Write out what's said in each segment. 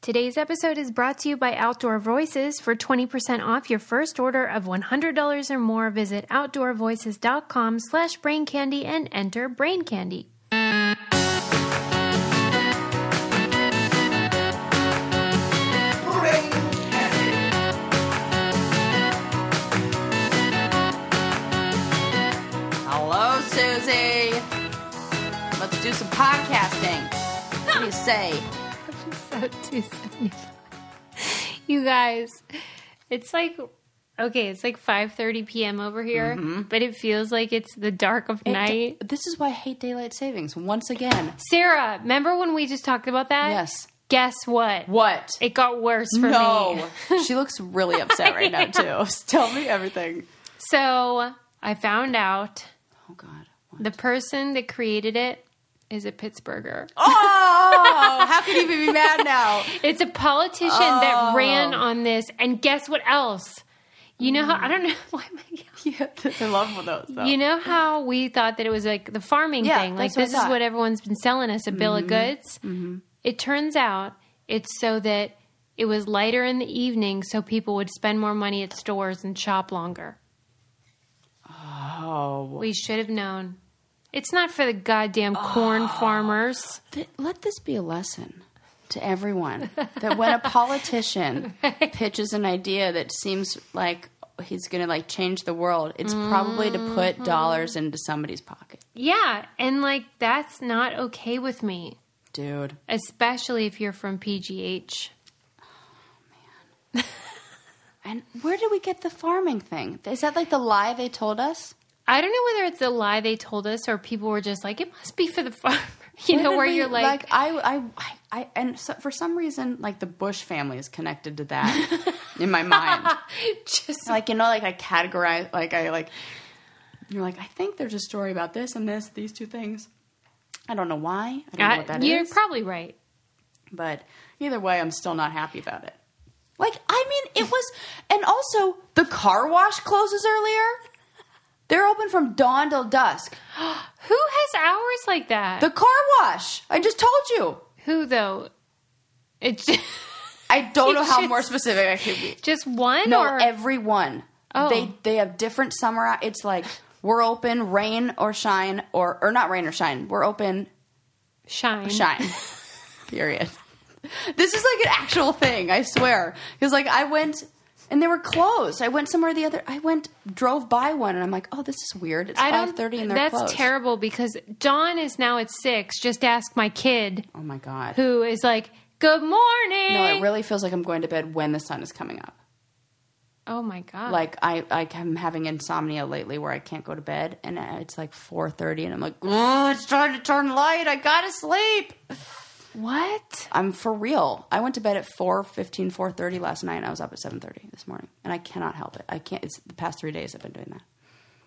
Today's episode is brought to you by Outdoor Voices. For 20% off your first order of $100 or more, visit outdoorvoices.com/braincandy and enter Brain Candy. Hello, Susie. Let's do some podcasting. What do you say? Episode 275. You guys, it's like 5:30 p.m. over here, but it feels like it's the dark of night. This is why I hate daylight savings, once again. Sarah, remember when we just talked about that? Yes. Guess what? What? It got worse for me. No. She looks really upset right now, too. Tell me everything. So, I found out Oh, God. What? the person that created it is a Pittsburgher. Oh! How can you be mad now? It's a politician that ran on this, and guess what else? You know how, I don't know, why am I yelling? Yeah, I love those, though. You know how we thought that it was like the farming thing? Like, that's this is what everyone's been selling us, a bill of goods. Mm-hmm. It turns out it's so that it was lighter in the evening so people would spend more money at stores and shop longer. Oh. We should have known. It's not for the goddamn corn farmers. Let this be a lesson to everyone that when a politician pitches an idea that seems like he's going to like change the world, it's probably to put dollars into somebody's pocket. Yeah, and like that's not okay with me. Dude. Especially if you're from PGH. Oh, man. And where did we get the farming thing? Is that like the lie they told us? I don't know whether it's a lie they told us or people were just like, it must be for the farmer. You're like... and so, for some reason, like the Bush family is connected to that in my mind. Just like, you know, like I categorize, you're like, I think there's a story about this and this, these two things. I don't know why. I don't know what that you're is. You're probably right. But either way, I'm still not happy about it. Like, I mean, it was, and also the car wash closes earlier. They're open from dawn till dusk. Who has hours like that? The car wash. I just told you. Who, though? I don't know how more specific I could be. Just one? No, or? every one. Oh. They have different summer. It's like, we're open rain or shine, or not rain or shine. We're open. Shine. Period. This is like an actual thing, I swear. Because like I went... And they were closed. I went somewhere drove by one, and I'm like, oh, this is weird. It's 5:30 and they're closed. That's terrible because Dawn is now at 6. Just ask my kid. Oh, my God. Who is like, good morning. No, it really feels like I'm going to bed when the sun is coming up. Oh, my God. Like, I'm having insomnia lately where I can't go to bed, and it's like 4:30, and I'm like, oh, it's trying to turn light. I gotta sleep. What? I'm for real. I went to bed at 4:30 last night, and I was up at 7:30 this morning. And I cannot help it. I can't. It's the past 3 days I've been doing that.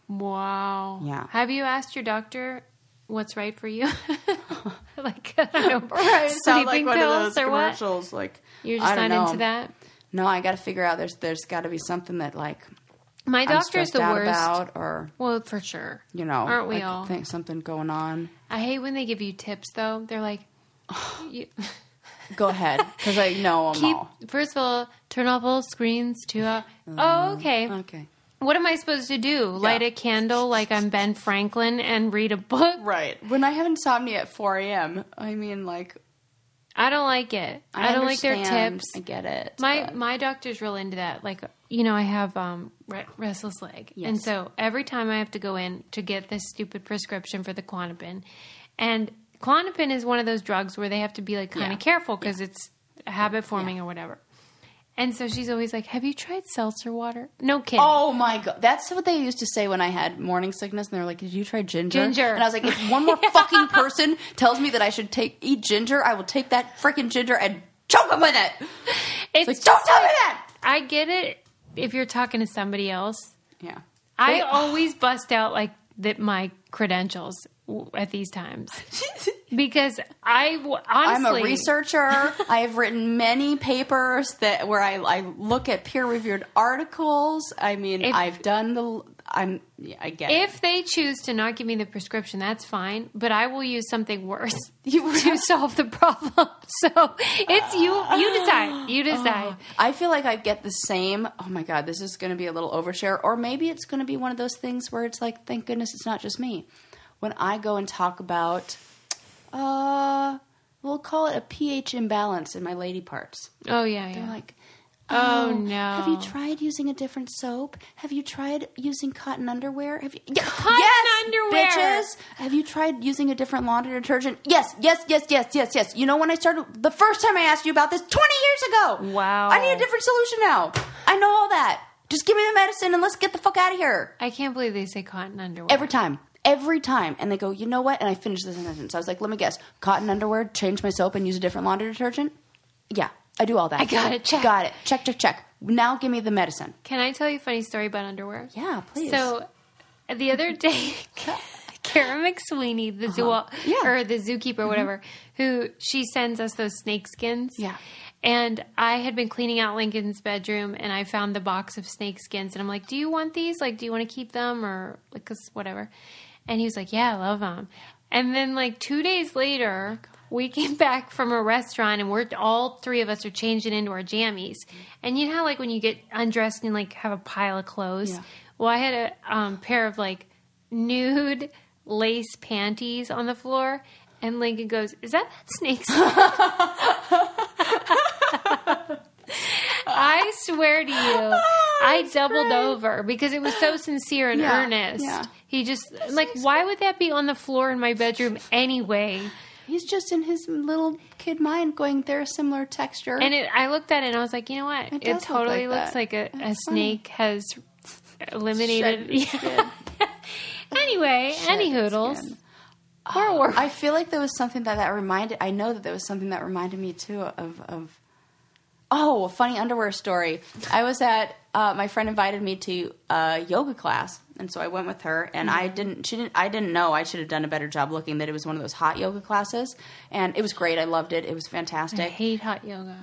Wow. Yeah. Have you asked your doctor what's right for you? Like, I don't know. Right. Sleeping like one pills of those or commercials. what? Like, You're just not into that? No, I got to figure out there's got to be something that like my doctor's the worst. About, or well, for sure. You know, aren't we like, all? Think something going on. I hate when they give you tips though. They're like, go ahead, because I know them all. First of all, turn off all screens. Oh, okay. Okay. What am I supposed to do? Light a candle like I'm Ben Franklin and read a book? Right. When I have insomnia at 4 a.m., I mean, like... I don't like it. I don't like their tips. I get it. My doctor's real into that. Like, you know, I have restless leg. Yes. And so every time I have to go in to get this stupid prescription for the Klonopin. And Klonopin is one of those drugs where they have to be like kind of careful because it's habit forming or whatever. And so she's always like, have you tried seltzer water? No kidding. Oh, my God. That's what they used to say when I had morning sickness. And they were like, did you try ginger? Ginger. And I was like, if one more fucking person tells me that I should eat ginger, I will take that freaking ginger and choke them with it. It's like, don't tell me that. I get it if you're talking to somebody else. Yeah. I always bust out like my credentials at these times because honestly, I'm a researcher. I have written many papers where I look at peer-reviewed articles. I mean, I've done I get it. If they choose to not give me the prescription, that's fine, but I will use something worse to solve the problem. So it's you decide. You decide. I feel like I get the same, oh my God, this is going to be a little overshare, or maybe it's going to be one of those things where it's like, thank goodness it's not just me. When I go and talk about, we'll call it a pH imbalance in my lady parts. Oh, yeah, yeah. They're like, oh, no. Have you tried using a different soap? Have you tried using cotton underwear? Cotton underwear! Bitches! Have you tried using a different laundry detergent? Yes. You know when I started, the first time I asked you about this, 20 years ago! Wow. I need a different solution now. I know all that. Just give me the medicine and let's get the fuck out of here. I can't believe they say cotton underwear. Every time. And they go, you know what? And I finished the sentence. I was like, let me guess. Cotton underwear, change my soap and use a different laundry detergent? Yeah, I do all that. I got it. Check. Got it. Check. Now give me the medicine. Can I tell you a funny story about underwear? Yeah, please. So the other day, Kara McSweeney, the the zookeeper, whatever, who she sends us those snake skins. Yeah. And I had been cleaning out Lincoln's bedroom, and I found the box of snake skins, and I'm like, "Do you want these? Like, do you want to keep them or like, 'cause whatever?" And he was like, "Yeah, I love them." And then like 2 days later, we came back from a restaurant, and all three of us are changing into our jammies. And you know how like when you get undressed and like have a pile of clothes? Yeah. Well, I had a pair of like nude lace panties on the floor, and Lincoln goes, "Is that snake's?" I swear to you, I doubled over because it was so sincere and earnest. Yeah. He just, like, why would that be on the floor in my bedroom anyway? He's just in his little kid mind going, they're a similar texture. And I looked at it and I was like, you know what? It totally looks like a snake has eliminated. Anyway, any hoodles. I feel like there was something that reminded, I know that there was something that reminded me too of a funny underwear story. I was at, my friend invited me to a yoga class, and so I went with her, and I didn't know I should have done a better job looking that it was one of those hot yoga classes, and it was great. I loved it. It was fantastic. I hate hot yoga.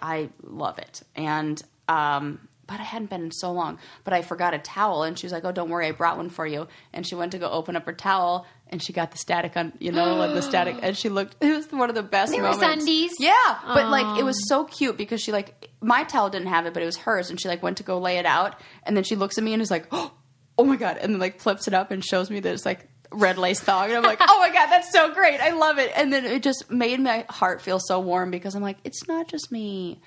I love it. And, but I hadn't been in so long, but I forgot a towel, and she was like, "Oh, don't worry, I brought one for you." And she went to go open up her towel, and she got the static on, like the static, and she looked, it was one of the best moments. They were Sundays? Yeah, but like, it was so cute because she like, my towel didn't have it, but it was hers, and she like went to go lay it out, and then she looks at me and is like, "Oh my God," and then like flips it up and shows me that it's like red lace thong, and I'm like, "Oh my God, that's so great, I love it." And then it just made my heart feel so warm because I'm like, it's not just me.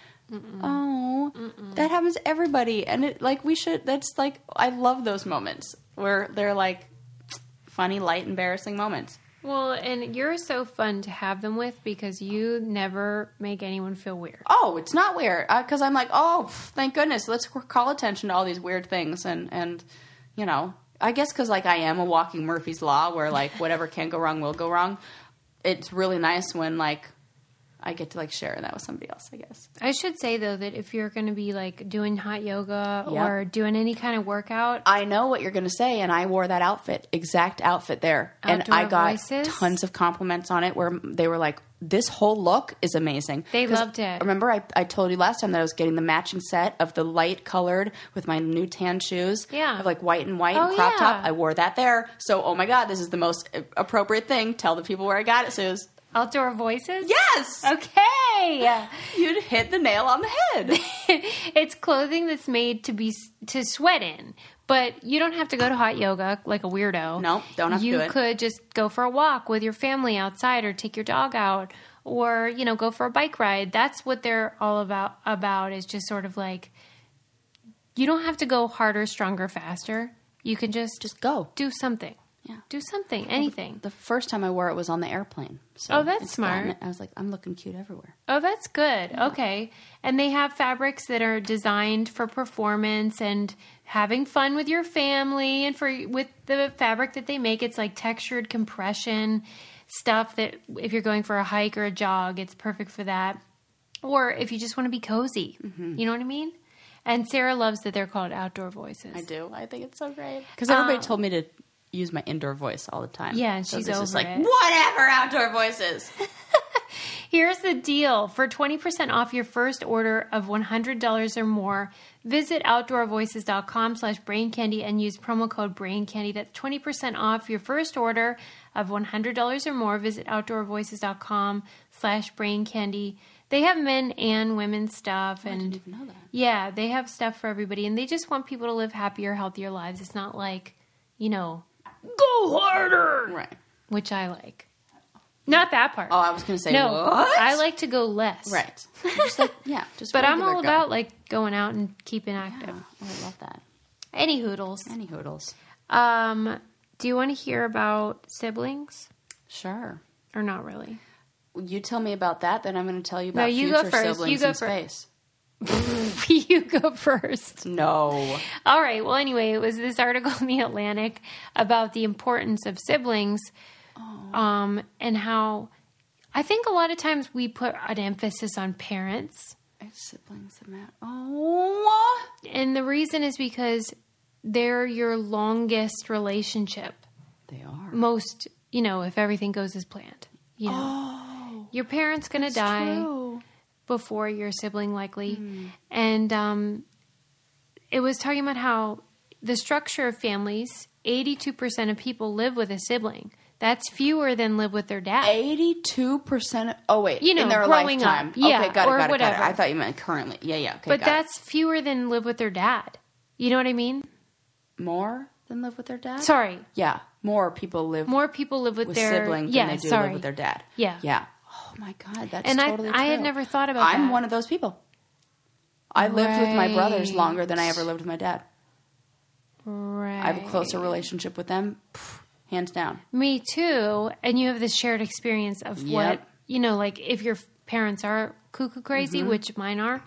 That happens to everybody, and it like that's like, I love those moments where they're like funny, light, embarrassing moments. Well, and you're so fun to have them with because you never make anyone feel weird. Oh, it's not weird because I'm like, oh, thank goodness, let's call attention to all these weird things, and you know, I guess because like I am a walking Murphy's Law where like whatever can go wrong will go wrong. It's really nice when like I get to like share that with somebody else, I guess. I should say though that if you're going to be like doing hot yoga or doing any kind of workout, I know what you're going to say, and I wore that exact outfit there, and I got tons of compliments on it where they were like, "This whole look is amazing." They loved it. Remember, I told you last time that I was getting the matching set of the light colored with my new tan shoes, of like white and white crop top. I wore that there, so oh my God, this is the most appropriate thing. Tell the people where I got it, Suze. Outdoor Voices? Yes! Okay! You'd hit the nail on the head. It's clothing that's made to sweat in. But you don't have to go to hot yoga like a weirdo. No, don't have to do it. You could just go for a walk with your family outside or take your dog out or, you know, go for a bike ride. That's what they're all about is just sort of like, you don't have to go harder, stronger, faster. You can just go. Do something. Yeah. Do something, anything. The first time I wore it was on the airplane. So that's smart. I was like, I'm looking cute everywhere. Oh, that's good. Yeah. Okay. And they have fabrics that are designed for performance and having fun with your family. And with the fabric that they make, it's like textured compression stuff that if you're going for a hike or a jog, it's perfect for that. Or if you just want to be cozy. Mm-hmm. You know what I mean? And Sarah loves that they're called Outdoor Voices. I do. I think it's so great. Because everybody told me to use my indoor voice all the time. Yeah, and she's over just like, it. Whatever, Outdoor Voices. Here's the deal. For 20% off your first order of $100 or more, visit outdoorvoices.com/braincandy and use promo code braincandy. That's 20% off your first order of $100 or more. Visit outdoorvoices.com/braincandy. They have men and women stuff. And I didn't even know that. Yeah, they have stuff for everybody. And they just want people to live happier, healthier lives. It's not like, go harder. Right. Which I like. Not that part. Oh, I was going to say, no, what? I like to go less. Right. Just just but I'm all go. about like going out and keeping active. Yeah. Oh, I love that. Any hoodles. Any hoodles. Do you want to hear about siblings? Sure. Or not really? You tell me about that, then I'm going to tell you about you future go first. siblings You go in first. space. You go first. No. All right. Well, anyway, it was this article in The Atlantic about the importance of siblings, and how I think a lot of times we put an emphasis on parents. Siblings that matter. Oh. And the reason is because they're your longest relationship. They are. Most, if everything goes as planned. Your parent's going to die. True. Before your sibling, likely. And it was talking about how the structure of families, 82% of people live with a sibling. That's fewer than live with their dad. 82%? Oh, wait. In their growing lifetime. up. Yeah, okay, got or it. whatever. I thought you meant currently. Yeah. Okay, but that's fewer than live with their dad. You know what I mean? More than live with their dad? Sorry. Yeah. More people live with their siblings than they do live with their dad. Yeah. Yeah. Oh, my God. That's and totally true. I had never thought about that. I'm one of those people. I lived with my brothers longer than I ever lived with my dad. Right. I have a closer relationship with them, hands down. Me too. And you have this shared experience of what, like if your parents are cuckoo crazy, which mine are,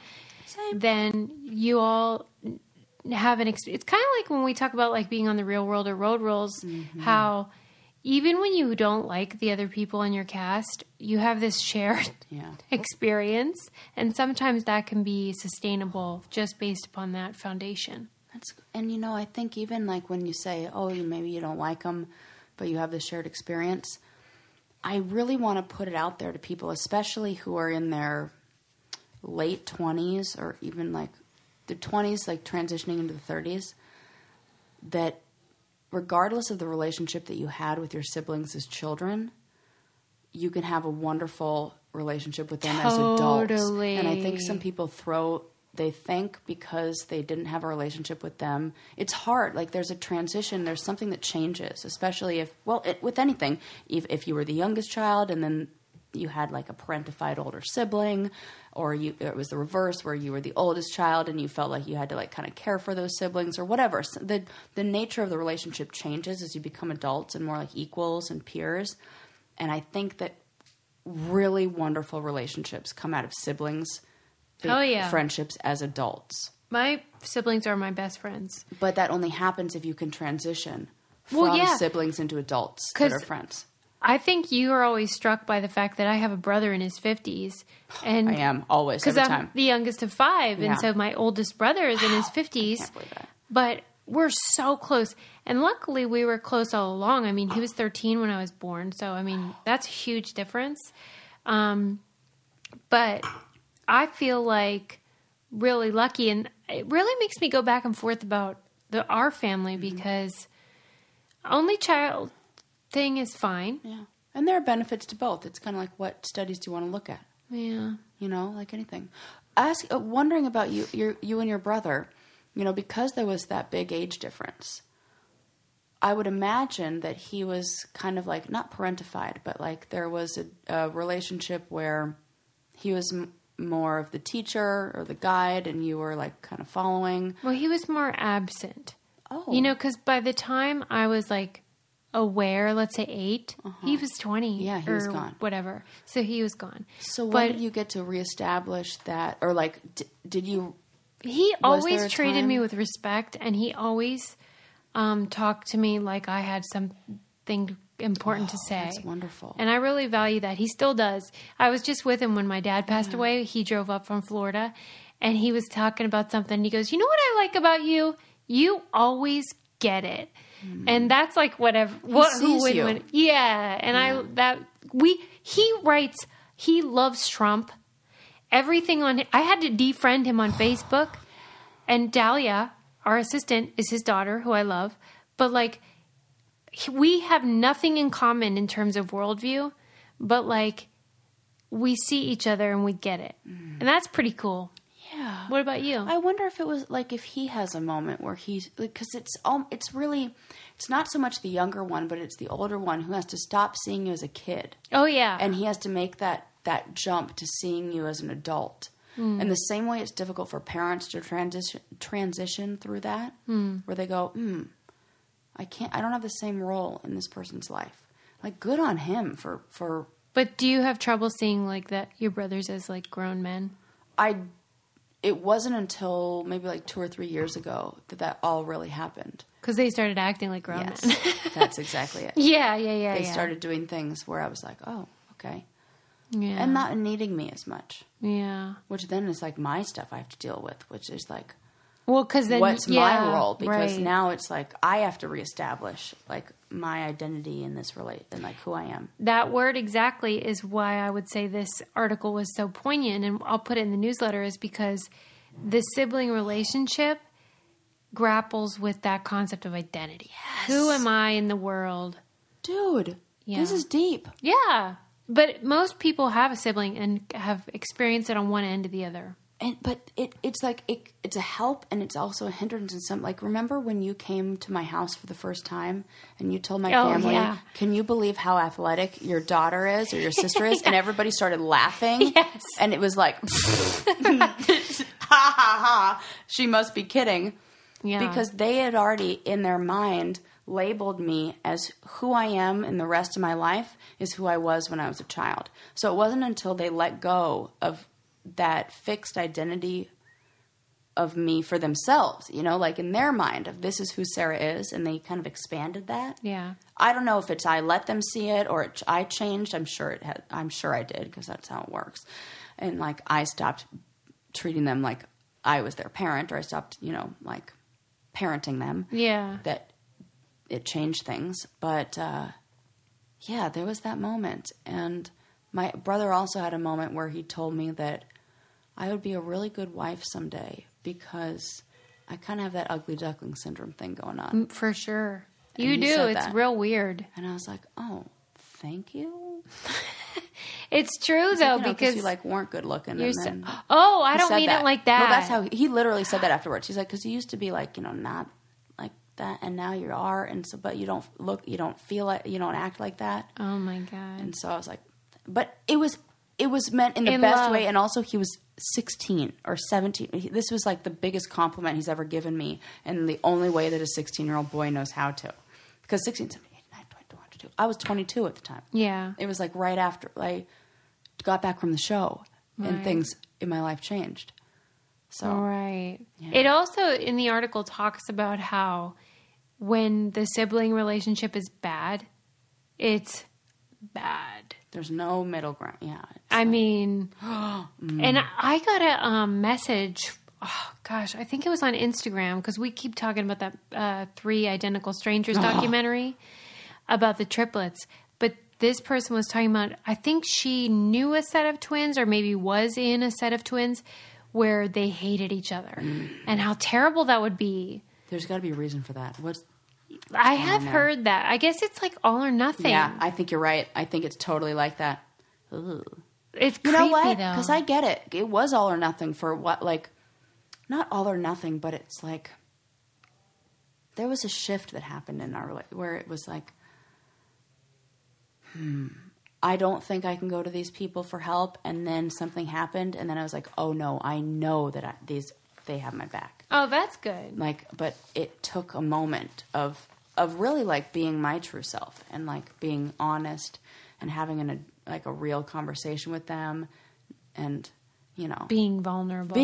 Same. then you all have an experience. It's kind of like when we talk about like being on the Real World or Road Rules, how even when you don't like the other people in your cast, you have this shared experience. And sometimes that can be sustainable just based upon that foundation. And I think even like when you say, maybe you don't like them, but you have this shared experience, I really want to put it out there to people, especially who are in their late 20s or even like the 20s, like transitioning into the 30s, that regardless of the relationship that you had with your siblings as children, you can have a wonderful relationship with them as adults. And I think some people they think because they didn't have a relationship with them, it's hard. Like there's a transition, there's something that changes, especially with anything. If you were the youngest child and then you had like a parentified older sibling, or it was the reverse where you were the oldest child and you felt like you had to like kind of care for those siblings or whatever. So the nature of the relationship changes as you become adults and more like equals and peers. And I think that really wonderful relationships come out of siblings. Friendships as adults. My siblings are my best friends. But that only happens if you can transition from siblings into adults that are friends. I think you are always struck by the fact that I have a brother in his 50s. And I am, always, every time. Because I'm the youngest of 5, and so my oldest brother is in his 50s. I can't believe that. But we're so close. And luckily, we were close all along. I mean, he was 13 when I was born. So, I mean, that's a huge difference. But I feel like really lucky, and it really makes me go back and forth about our family because only child thing is fine. Yeah. And there are benefits to both. It's kind of like what studies do you want to look at? Yeah. Like anything. Wondering about you and your brother, because there was that big age difference, I would imagine that he was kind of like, not parentified, but like there was a relationship where he was more of the teacher or the guide and you were like kind of following. Well, he was more absent. Oh. Because by the time I was like aware, let's say 8, he was 20. Yeah, he was gone. Whatever. So he was gone. So when did you get to reestablish that? Or like, did you... He always treated me with respect, and he always talked to me like I had something important to say. That's wonderful. And I really value that. He still does. I was just with him when my dad passed away. He drove up from Florida, and he was talking about something. He goes, "You know what I like about you? You always get it." And that's like whatever. He sees you. Yeah. And he writes He loves Trump. Everything I had to defriend him on Facebook. And Dahlia, our assistant, is his daughter, who I love. But like, we have nothing in common in terms of worldview. But like, we see each other and we get it. And that's pretty cool. Yeah. What about you? I wonder if it was like if he has a moment where he's, because it's not so much the younger one, but it's the older one who has to stop seeing you as a kid. Oh yeah. And he has to make that jump to seeing you as an adult. And the same way it's difficult for parents to transition through that, where they go, I don't have the same role in this person's life. Like, good on him for. But do you have trouble seeing like that your brothers as like grown men? It wasn't until maybe like 2 or 3 years ago that all really happened. Because they started acting like grown men. That's exactly it. Yeah. They started doing things where I was like, oh, okay. Yeah. And not needing me as much. Yeah. Which then is like my stuff I have to deal with, which is like, well, because then what's my role? Because right. now it's like I have to reestablish like my identity in this and like who I am. That word exactly is why I would say this article was so poignant, and I'll put it in the newsletter, is because the sibling relationship grapples with that concept of identity. Yes. Who am I in the world? Dude, this is deep. Yeah. But most people have a sibling and have experienced it on one end or the other. But it's like it's a help and it's also a hindrance in some. Like, remember when you came to my house for the first time and you told my family, can you believe how athletic your daughter is or your sister is? And everybody started laughing. Yes. And it was like, ha ha ha, she must be kidding. Yeah. Because they had already in their mind labeled me as who I am in the rest of my life is who I was when I was a child. So it wasn't until they let go of that fixed identity of me for themselves, like in their mind of this is who Sarah is, and they kind of expanded that. Yeah. I don't know if it's I let them see it or I changed. I'm sure I did, because that's how it works. And like I stopped treating them like I was their parent, or I stopped, like parenting them. Yeah. That it changed things. But there was that moment. And my brother also had a moment where he told me that I would be a really good wife someday because I kind of have that ugly duckling syndrome thing going on. For sure. And you do. It's real weird. And I was like, oh, thank you. It's true, though, because you like weren't good looking. I don't mean that. It like that. No, that's how he literally said that afterwards. He's like, because you used to be like, not like that, and now you are, and so, but you don't feel it, you don't act like that. Oh my God. And so I was like, but it was meant in the best love. way, and also he was 16 or 17. This was like the biggest compliment he's ever given me, and the only way that a 16-year-old boy knows how to. Because 16, 17, 18, 19, 20, 21, 22. I was 22 at the time. Yeah. It was like right after I got back from the show, and things in my life changed. So right. Yeah. It also, in the article, talks about how when the sibling relationship is bad, it's bad. There's no middle ground. Yeah. And I got a message. Oh, gosh, I think it was on Instagram, because we keep talking about that 3 Identical Strangers documentary about the triplets. But this person was talking about, I think she knew a set of twins, or maybe was in a set of twins, where they hated each other. And how terrible that would be. There's got to be a reason for that. I have heard that. I guess it's like all or nothing. Yeah, I think you're right. I think it's totally like that. Ugh. It's creepy, you know what? though. Because I get it. It was all or nothing for what, like, not all or nothing, but it's like, there was a shift that happened in our relationship where it was like, I don't think I can go to these people for help. And then something happened. And then I was like, oh no, I know that they have my back. Oh, that's good. Like, but it took a moment of really like being my true self and like being honest and having a real conversation with them, and being vulnerable.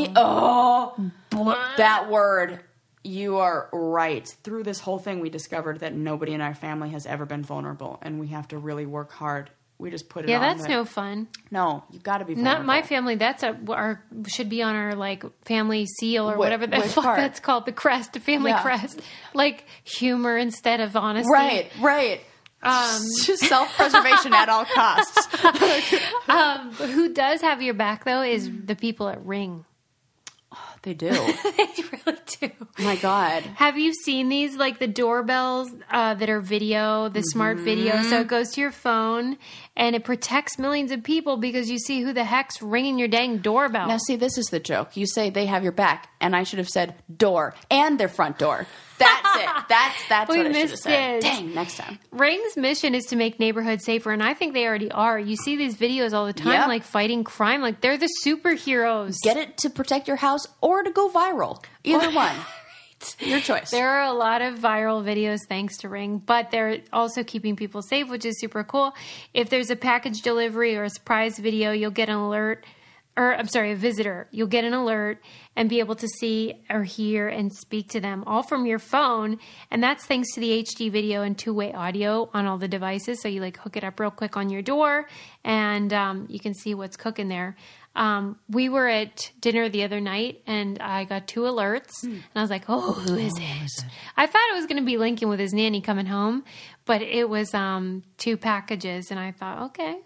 That word. You are right. Through this whole thing, we discovered that nobody in our family has ever been vulnerable, and we have to really work hard. We just put it on. Yeah, that's no fun. No, you got to be vulnerable. Not my family. That's should be on our like family seal or whatever that's called, the crest, the family crest. Like humor instead of honesty. Right. Just self-preservation at all costs. Who does have your back, though, is the people at Ring. They do. They really do. My God. Have you seen these, like the doorbells that are video, the smart video? So it goes to your phone and it protects millions of people because you see who the heck's ringing your dang doorbell. Now, see, this is the joke. You say they have your back, and I should have said door and their front door. That's it. That's what I should have said. Dang, next time. Ring's mission is to make neighborhoods safer, and I think they already are. You see these videos all the time, like fighting crime. Like, they're the superheroes. Get it to protect your house or to go viral. Either one. Your choice. There are a lot of viral videos thanks to Ring, but they're also keeping people safe, which is super cool. If there's a package delivery or a surprise video, you'll get an alert. A visitor. You'll get an alert and be able to see or hear and speak to them all from your phone. And that's thanks to the HD video and two-way audio on all the devices. So you like hook it up real quick on your door and you can see what's cooking there. We were at dinner the other night and I got 2 alerts and I was like, oh, who is it? I thought it was going to be Lincoln with his nanny coming home, but it was 2 packages and I thought, okay,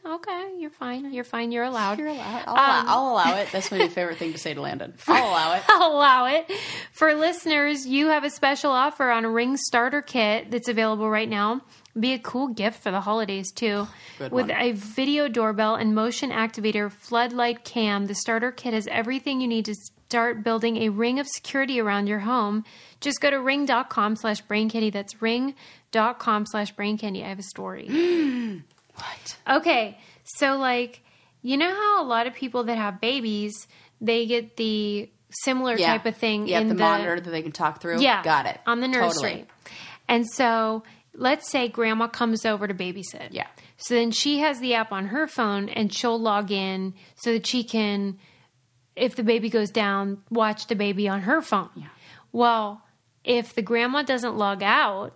you're fine. You're allowed. You're allowed. I'll allow it. That's my favorite thing to say to Landon. I'll allow it. I'll allow it. For listeners, you have a special offer on a Ring starter kit that's available right now. Be a cool gift for the holidays, too. With a video doorbell and motion activator floodlight cam, the starter kit has everything you need to start building a ring of security around your home. Just go to ring.com/brainkitty. That's ring.com/brainkitty. I have a story. What? Okay. So, like, you know how a lot of people that have babies, they get the similar type of thing in the monitor that they can talk through? Yeah. Got it. On the nursery. Totally. And so let's say grandma comes over to babysit. Yeah. So then she has the app on her phone and she'll log in so that she can, if the baby goes down, watch the baby on her phone. Yeah. Well, if the grandma doesn't log out,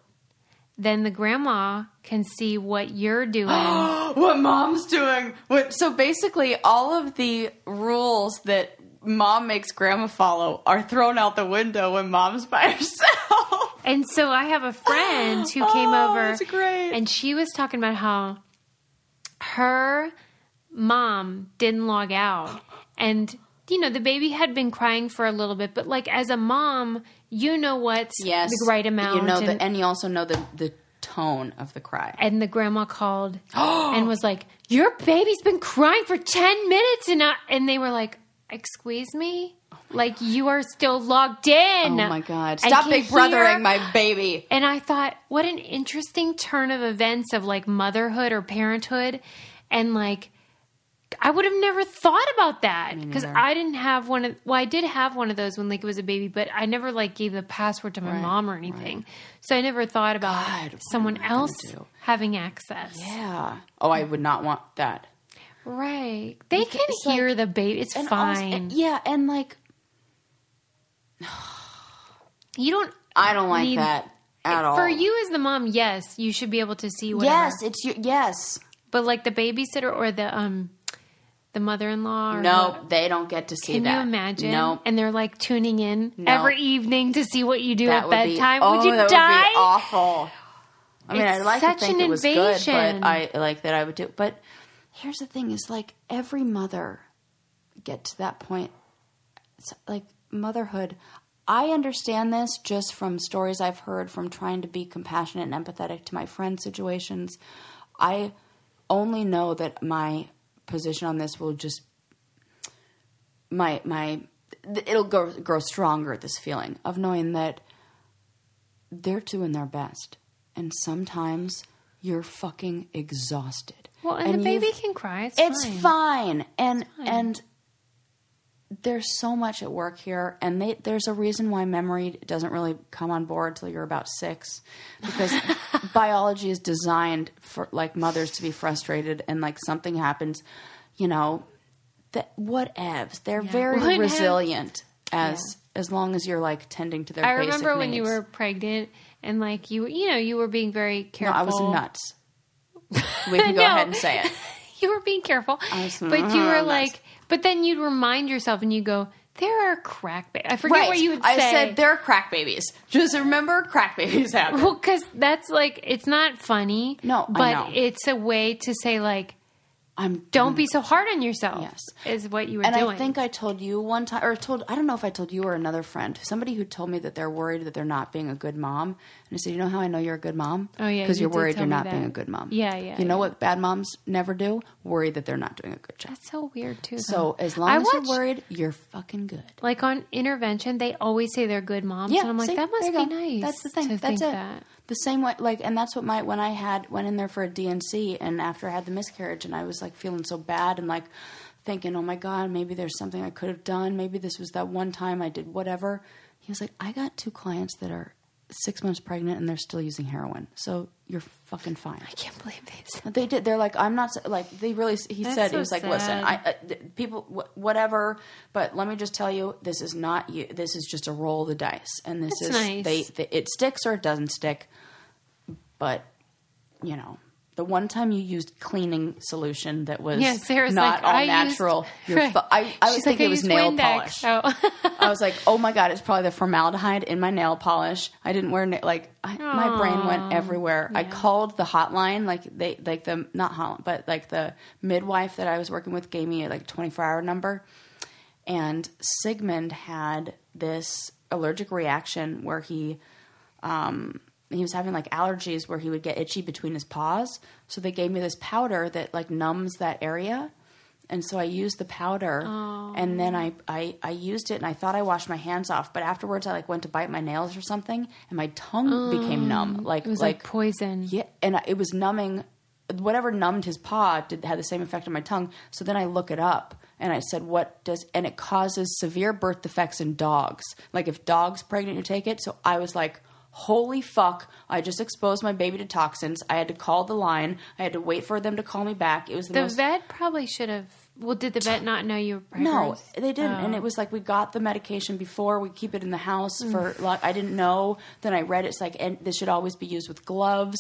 then the grandma can see what you're doing. What mom's doing. So basically all of the rules that mom makes grandma follow are thrown out the window when mom's by herself. And so I have a friend who came over. That's great. And she was talking about how her mom didn't log out. And, you know, the baby had been crying for a little bit. But, like, as a mom, you know what's the right amount. You know and you also know the tone of the cry. And the grandma called and was like, your baby's been crying for 10 minutes. And they were like, excuse me? Like, you are still logged in. Oh, my God. Stop big brothering my baby. And I thought, what an interesting turn of events of, like, motherhood or parenthood. And, like, I would have never thought about that. Because I didn't have one of... Well, I did have one of those when Lincoln was a baby, but I never, like, gave the password to my mom or anything. Right. So I never thought about someone else having access. Yeah. Oh, I would not want that. Right. They can hear the baby. It's fine. And, like... You don't... I don't like that at all. For you as the mom, yes, you should be able to see whatever. Yes. But like the babysitter or the mother-in-law? Or no, they don't get to see that. Can you imagine? No. And they're like tuning in every evening to see what you do at bedtime. Would you die? Would be awful. I mean, I'd like to think it was good, invasion. but I like that I would do. But here's the thing: is like every mother get to that point. It's like motherhood. I understand this just from stories I've heard from trying to be compassionate and empathetic to my friends' situations. I only know that my position on this will just it'll grow stronger, this feeling of knowing that they're doing their best. And sometimes you're fucking exhausted. Well, and the baby can cry. It's fine. And there's so much at work here, and there's a reason why memory doesn't really come on board till you're about 6, because biology is designed for like mothers to be frustrated, and like something happens, you know, that whatevs. They're very resilient as long as you're like tending to their basic needs. I remember when you were pregnant and like you were being very careful. No, I was nuts. We can go ahead and say it. You were being careful, but you were like. But then you'd remind yourself and you go, There are crack babies. I forget what you would say. I said there are crack babies. Just remember, crack babies happen. Well, because that's like, it's not funny. No, but I know. it's a way to say like, don't be so hard on yourself. Yes. Is what you were and doing. I think I told you one time, or I don't know if I told you or another friend, somebody who told me that they're worried that they're not being a good mom. And I said, you know how I know you're a good mom? Oh, yeah. Because you you're worried did tell you're me not that. being a good mom. Yeah, yeah. You know what bad moms never do? Worry that they're not doing a good job. That's so weird, too. So as long as you're worried, you're fucking good. Like on Intervention, they always say they're good moms. Yeah, and I'm like, see, that must there be you go. nice. That's the thing. To That's think it. That. The same way, like, and that's what when I went in there for a DNC, and after I had the miscarriage, and I was like feeling so bad, and like thinking, oh my God, maybe there's something I could have done. Maybe this was that one time I did whatever. He was like, I got 2 clients that are 6 months pregnant and they're still using heroin. So you're fucking fine. I can't believe this. They did. They're like, I'm not like, they really, he That's said, so he was like, sad. listen, people, whatever, but let me just tell you, this is not you. This is just a roll of the dice. And this That's is, nice. it sticks or it doesn't stick. But, you know, the one time you used cleaning solution that was Sarah's not like, all I natural, used, I was She's thinking like, it was I nail used polish. Windex, so. I was like, oh my God, it's probably the formaldehyde in my nail polish. I didn't wear, my brain went everywhere. Yeah. I called the hotline, not hotline, but like the midwife that I was working with gave me a 24-hour number. And Sigmund had this allergic reaction where he was having like allergies where he would get itchy between his paws. So they gave me this powder that like numbs that area. And so I used the powder and then I used it and I thought I washed my hands off. But afterwards I went to bite my nails or something and my tongue became numb. It was like poison. Yeah. And it was numbing. Whatever numbed his paw had the same effect on my tongue. So then I look it up and I said, and it causes severe birth defects in dogs. Like if dogs pregnant, you take it. So I was like, holy fuck, I just exposed my baby to toxins. I had to call the line. I had to wait for them to call me back. It was the vet probably should have. Well, did the vet not know you were pregnant? No, they didn't. And it was like we got the medication before. We keep it in the house for. I didn't know. Then I read it's like, and this should always be used with gloves.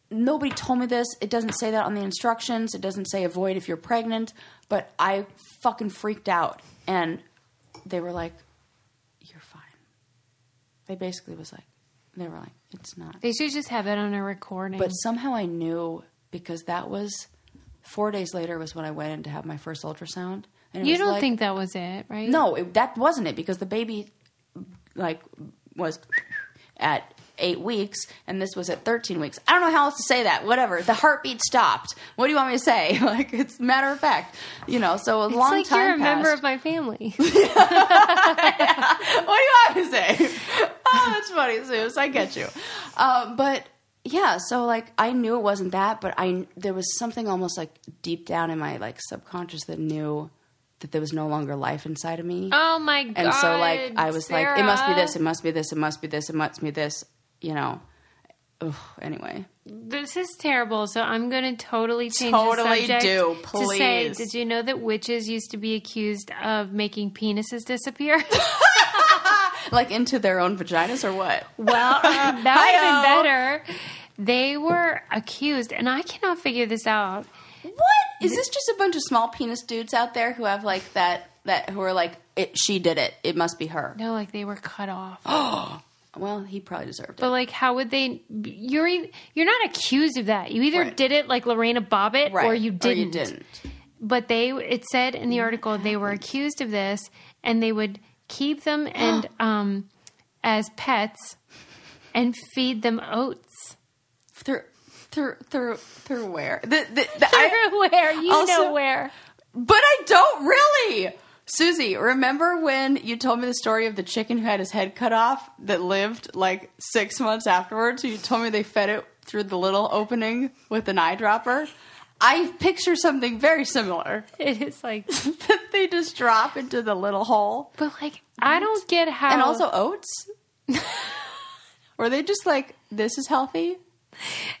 Nobody told me this. It doesn't say that on the instructions. It doesn't say avoid if you're pregnant. But I fucking freaked out. And they were like, you're fine. They basically was like, they were like, it's not. They should just have it on a recording. But somehow I knew because that was 4 days later was when I went in to have my first ultrasound. And you don't think that was it, right? No, that wasn't it because the baby was at 8 weeks and this was at 13 weeks. I don't know how else to say that. Whatever. The heartbeat stopped. What do you want me to say? It's matter of fact. So a long time passed. You're a member of my family. What do you want me to say? Oh, that's funny, Suze. I get you. But yeah, so I knew it wasn't that, but there was something almost deep down in my subconscious that knew that there was no longer life inside of me. Oh my God. And so I was Sarah. like, it must be this, it must be this, it must be this, it must be this, Anyway. This is terrible, so I'm going to totally change the subject. Do, please. To say, did you know that witches used to be accused of making penises disappear? Into their own vaginas or what? Well, that would have been better. They were accused, and I cannot figure this out. What? Is this just a bunch of small penis dudes out there who have that who are she did it. It must be her. No, they were cut off. Well, he probably deserved it. But how would they? You're not accused of that. You either did it like Lorena Bobbitt, or you didn't. Or you didn't. But it said in the article they were accused of this, and they would keep them and as pets and feed them oats. Through where? Where? You know where. But I don't really. Susie, remember when you told me the story of the chicken who had his head cut off that lived 6 months afterwards? You told me they fed it through the little opening with an eyedropper. I picture something very similar. It is that they just drop into the little hole. But I don't get how. And also oats? Were they just this is healthy?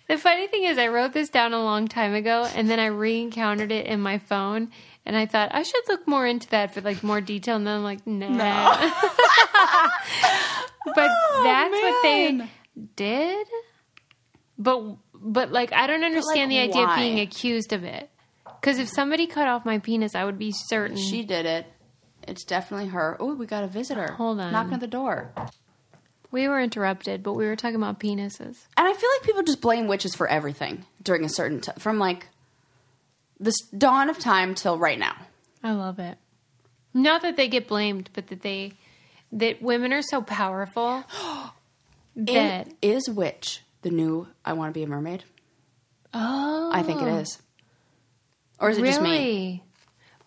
The funny thing is I wrote this down a long time ago and then I re-encountered it in my phone and I thought I should look more into that for more detail and then I'm like, nah. No. But that's what they did. But I don't understand the idea of being accused of it. Because if somebody cut off my penis, I would be certain. She did it. It's definitely her. Oh, we got a visitor. Hold on. Knocking at the door. We were interrupted, but we were talking about penises. And I feel like people just blame witches for everything during a certain time. From like the dawn of time till right now. I love it. Not that they get blamed, but that women are so powerful that... Is witch the new I Want to Be a Mermaid? Oh. I think it is. Or is it just me?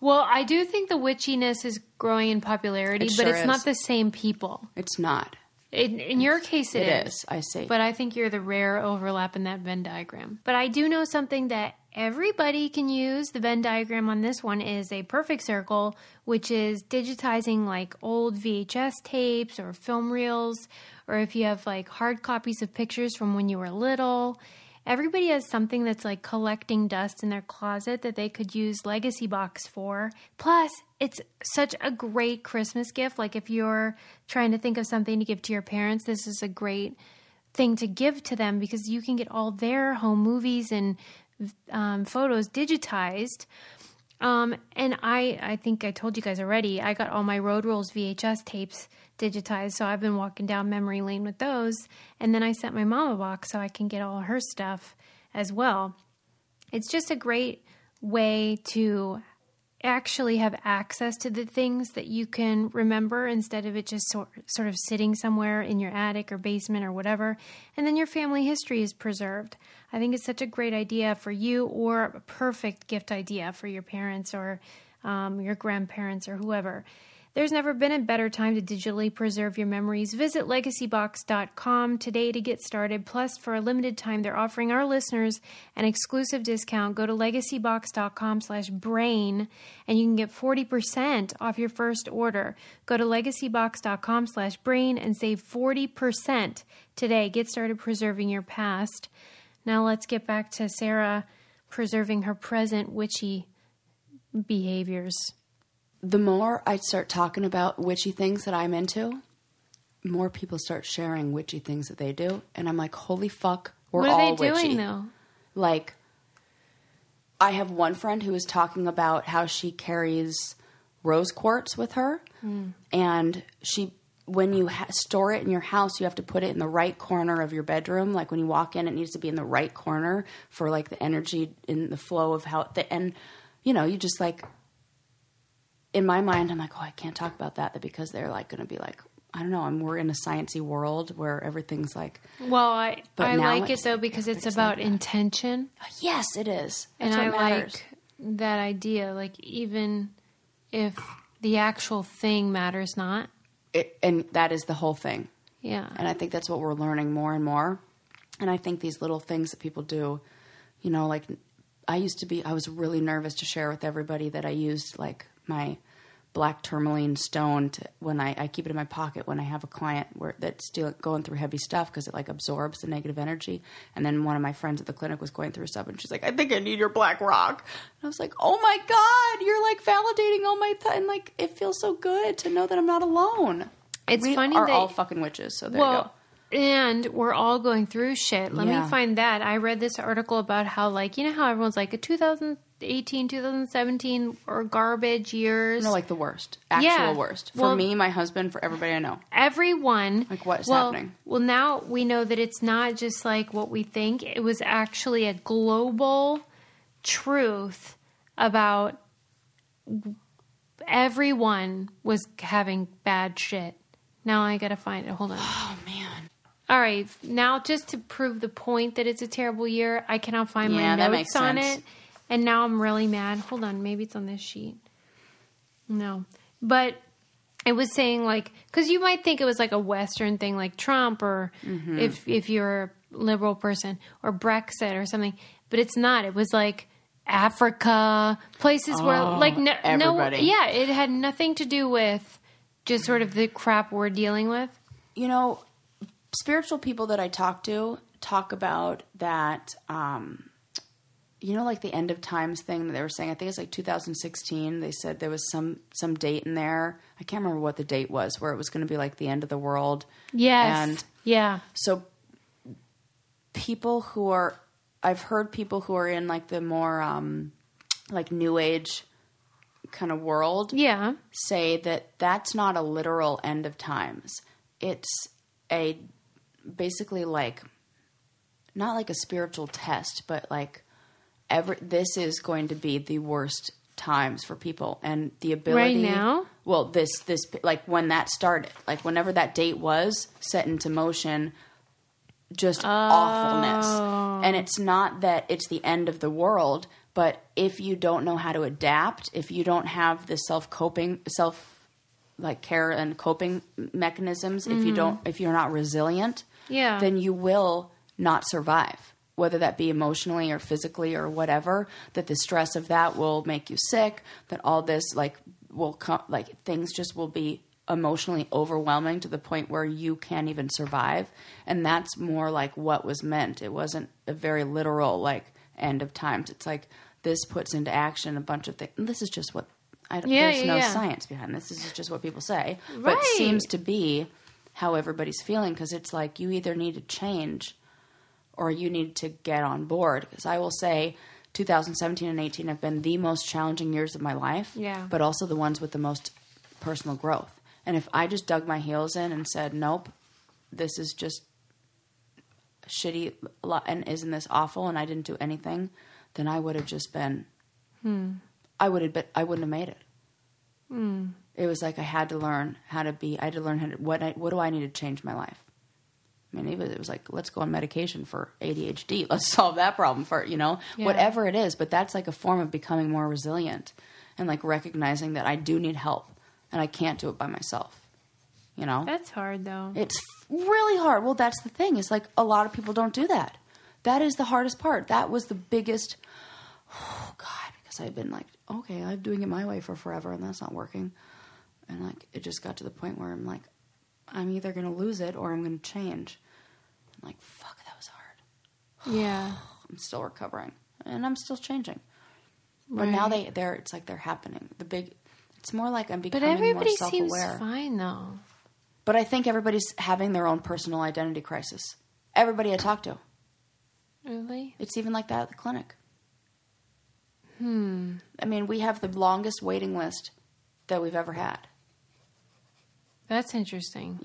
Well, I do think the witchiness is growing in popularity, but it's not the same people. It's not. In your case, it is. I see. But I think you're the rare overlap in that Venn diagram. But I do know something that everybody can use. The Venn diagram on this one is a perfect circle, which is digitizing like old VHS tapes or film reels, or if you have like hard copies of pictures from when you were little. Everybody has something that's like collecting dust in their closet that they could use Legacy Box for. Plus, it's such a great Christmas gift. Like if you're trying to think of something to give to your parents, this is a great thing to give to them because you can get all their home movies and photos digitized. And I think I told you guys already, I got all my Road Rules VHS tapes digitized, so I've been walking down memory lane with those. And then I sent my mom a box so I can get all her stuff as well. It's just a great way to actually have access to the things that you can remember instead of it just sort of sitting somewhere in your attic or basement or whatever. And then your family history is preserved. I think it's such a great idea for you, or a perfect gift idea for your parents or your grandparents or whoever. There's never been a better time to digitally preserve your memories. Visit legacybox.com today to get started. Plus, for a limited time, they're offering our listeners an exclusive discount. Go to legacybox.com/brain and you can get 40% off your first order. Go to legacybox.com/brain and save 40% today. Get started preserving your past. Now let's get back to Sarah preserving her present witchy behaviors. The more I start talking about witchy things that I'm into, more people start sharing witchy things that they do. And I'm like, holy fuck, we're all witchy. What are they doing, though? Like, I have one friend who was talking about how she carries rose quartz with her. And when you store it in your house, you have to put it in the right corner of your bedroom. Like, when you walk in, it needs to be in the right corner for, like, the energy in the flow of how... And, you know, you just, like... In my mind, I'm like, oh, I can't talk about that because they're like going to be like, I don't know. We're in a sciencey world where everything's like. Well, I like it though because it's about intention. Yes, it is. That's and I like that idea. Like even if the actual thing matters not, and that is the whole thing. Yeah. And I think that's what we're learning more and more. And I think these little things that people do, you know, like I was really nervous to share with everybody that I used like my black tourmaline stone when I keep it in my pocket when I have a client that's still going through heavy stuff because it like absorbs the negative energy. And then one of my friends at the clinic was going through stuff and she's like, I think I need your black rock. And I was like, oh my God, you're like validating all my and like it feels so good to know that I'm not alone. We are all fucking witches, so there you go. And we're all going through shit. Let me find that. I read this article about how, like, you know how everyone's like, a 2018, 2017 or garbage years? No, like the worst. Actual worst. For me, my husband, for everybody I know. Everyone. Like, what is happening? Well, now we know that it's not just like what we think. It was actually a global truth about everyone was having bad shit. Now I gotta find it. Hold on. Oh, man. All right, now just to prove the point that it's a terrible year, I cannot find my notes on it, and now I'm really mad. Hold on, maybe it's on this sheet. No, but it was saying like, because you might think it was like a Western thing like Trump or if you're a liberal person or Brexit or something, but it's not. It was like Africa, places where like everybody. It had nothing to do with just sort of the crap we're dealing with. You know, spiritual people that I talk to talk about that, you know, like the end of times thing that they were saying. I think it's like 2016. They said there was some date in there. I can't remember what the date was where it was going to be like the end of the world. Yes. And so I've heard people who are in like the more like new age kind of world say that that's not a literal end of times. It's a basically like not like a spiritual test, but like this is going to be the worst times for people, and the ability right now. Well, this like when that started, like whenever that date was set into motion, just awfulness. And it's not that it's the end of the world, but if you don't know how to adapt, if you don't have the care and coping mechanisms, if you're not resilient, then you will not survive, whether that be emotionally or physically or whatever, that the stress of that will make you sick, that all this will come, things just will be emotionally overwhelming to the point where you can't even survive. And that's more like what was meant. It wasn't a very literal end of times. It's like this puts into action a bunch of things. And this is just what there's no science behind this. This is just what people say. Right. But it seems to be how everybody's feeling, because it's like you either need to change or you need to get on board. Because I will say 2017 and 18 have been the most challenging years of my life, but also the ones with the most personal growth. And if I just dug my heels in and said, nope, this is just shitty and isn't this awful, and I didn't do anything, then I would have just been, I wouldn't have made it. It was like I had to learn how to be, what do I need to change my life? I mean, it was like, let's go on medication for ADHD. Let's solve that problem for, whatever it is. But that's like a form of becoming more resilient and like recognizing that I do need help and I can't do it by myself, That's hard, though. It's really hard. Well, that's the thing. It's like a lot of people don't do that. That is the hardest part. That was the biggest, because I've been like, okay, I'm doing it my way for forever and that's not working. And like, it just got to the point where I'm like, I'm either going to lose it or I'm going to change. I'm like, fuck, that was hard. Yeah. I'm still recovering. And I'm still changing. Right. But now it's like they're happening. It's more like I'm becoming more self-aware. But everybody seems fine, though. But I think everybody's having their own personal identity crisis. Everybody I talk to. Really? It's even like that at the clinic. I mean, we have the longest waiting list that we've ever had. That's interesting.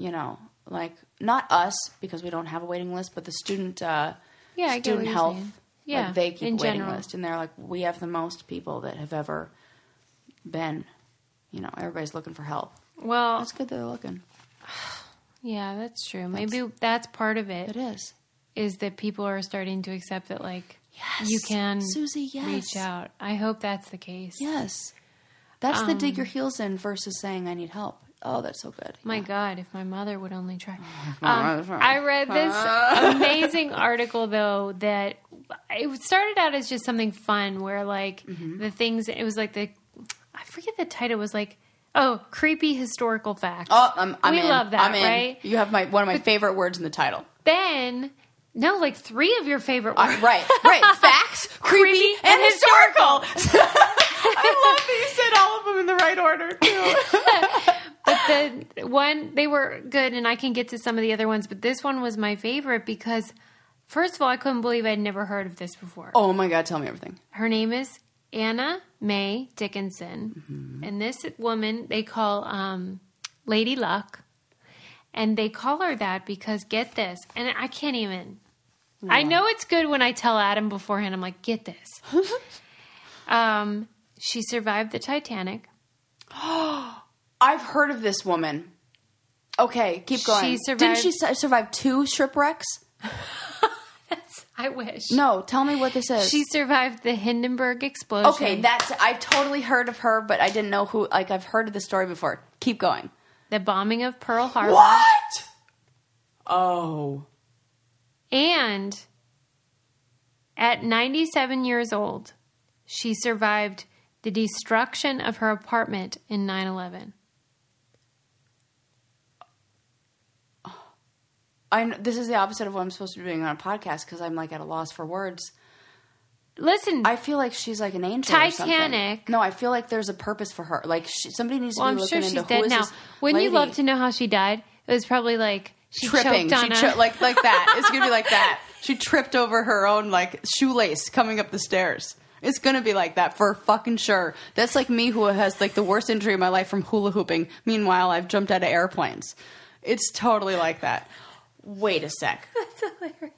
Not us, because we don't have a waiting list, but the student student health, they keep a waiting list. And they're like, we have the most people that have ever been, everybody's looking for help. Well, that's good that they're looking. Yeah, that's true. Maybe that's part of it. It is that people are starting to accept that, you can Susie, reach out. I hope that's the case. Yes. That's the dig your heels in versus saying I need help. Oh, that's so good. My God, if my mother would only try. I read this amazing article, though, that it started out as just something fun where, the things, it was like I forget the title, was creepy historical facts. Oh, I'm we in. love that, I'm in. right? You have one of my favorite words in the title. Then... No, 3 of your favorite words. Right. Facts, creepy, and historical. I love that you said all of them in the right order, too. But the one, they were good, and I can get to some of the other ones, but this one was my favorite because, first of all, I couldn't believe I'd never heard of this before. Oh, my God, tell me everything. Her name is Anna Mae Dickinson, and this woman they call Lady Luck, and they call her that because, get this, and I can't even... I know it's good when I tell Adam beforehand. I'm like, get this. She survived the Titanic. I've heard of this woman. Okay, keep going. Didn't she survive 2 shipwrecks? I wish. No, tell me what this is. She survived the Hindenburg explosion. Okay, I've totally heard of her, but I didn't know who. I've heard of the story before. Keep going. The bombing of Pearl Harbor. What? Oh. And at 97 years old, she survived the destruction of her apartment in 9/11. This is the opposite of what I'm supposed to be doing on a podcast because I'm at a loss for words. Listen. I feel like she's like an angel or something. No, I feel like there's a purpose for her. Somebody needs to be looking into who is this lady. Wouldn't you love to know how she died? It was probably she tripping. Choked on like that. It's going to be like that. She tripped over her own shoelace coming up the stairs. It's going to be like that for fucking sure. That's like me who has like the worst injury of my life from hula hooping. Meanwhile, I've jumped out of airplanes. It's totally like that. Wait a sec. That's hilarious.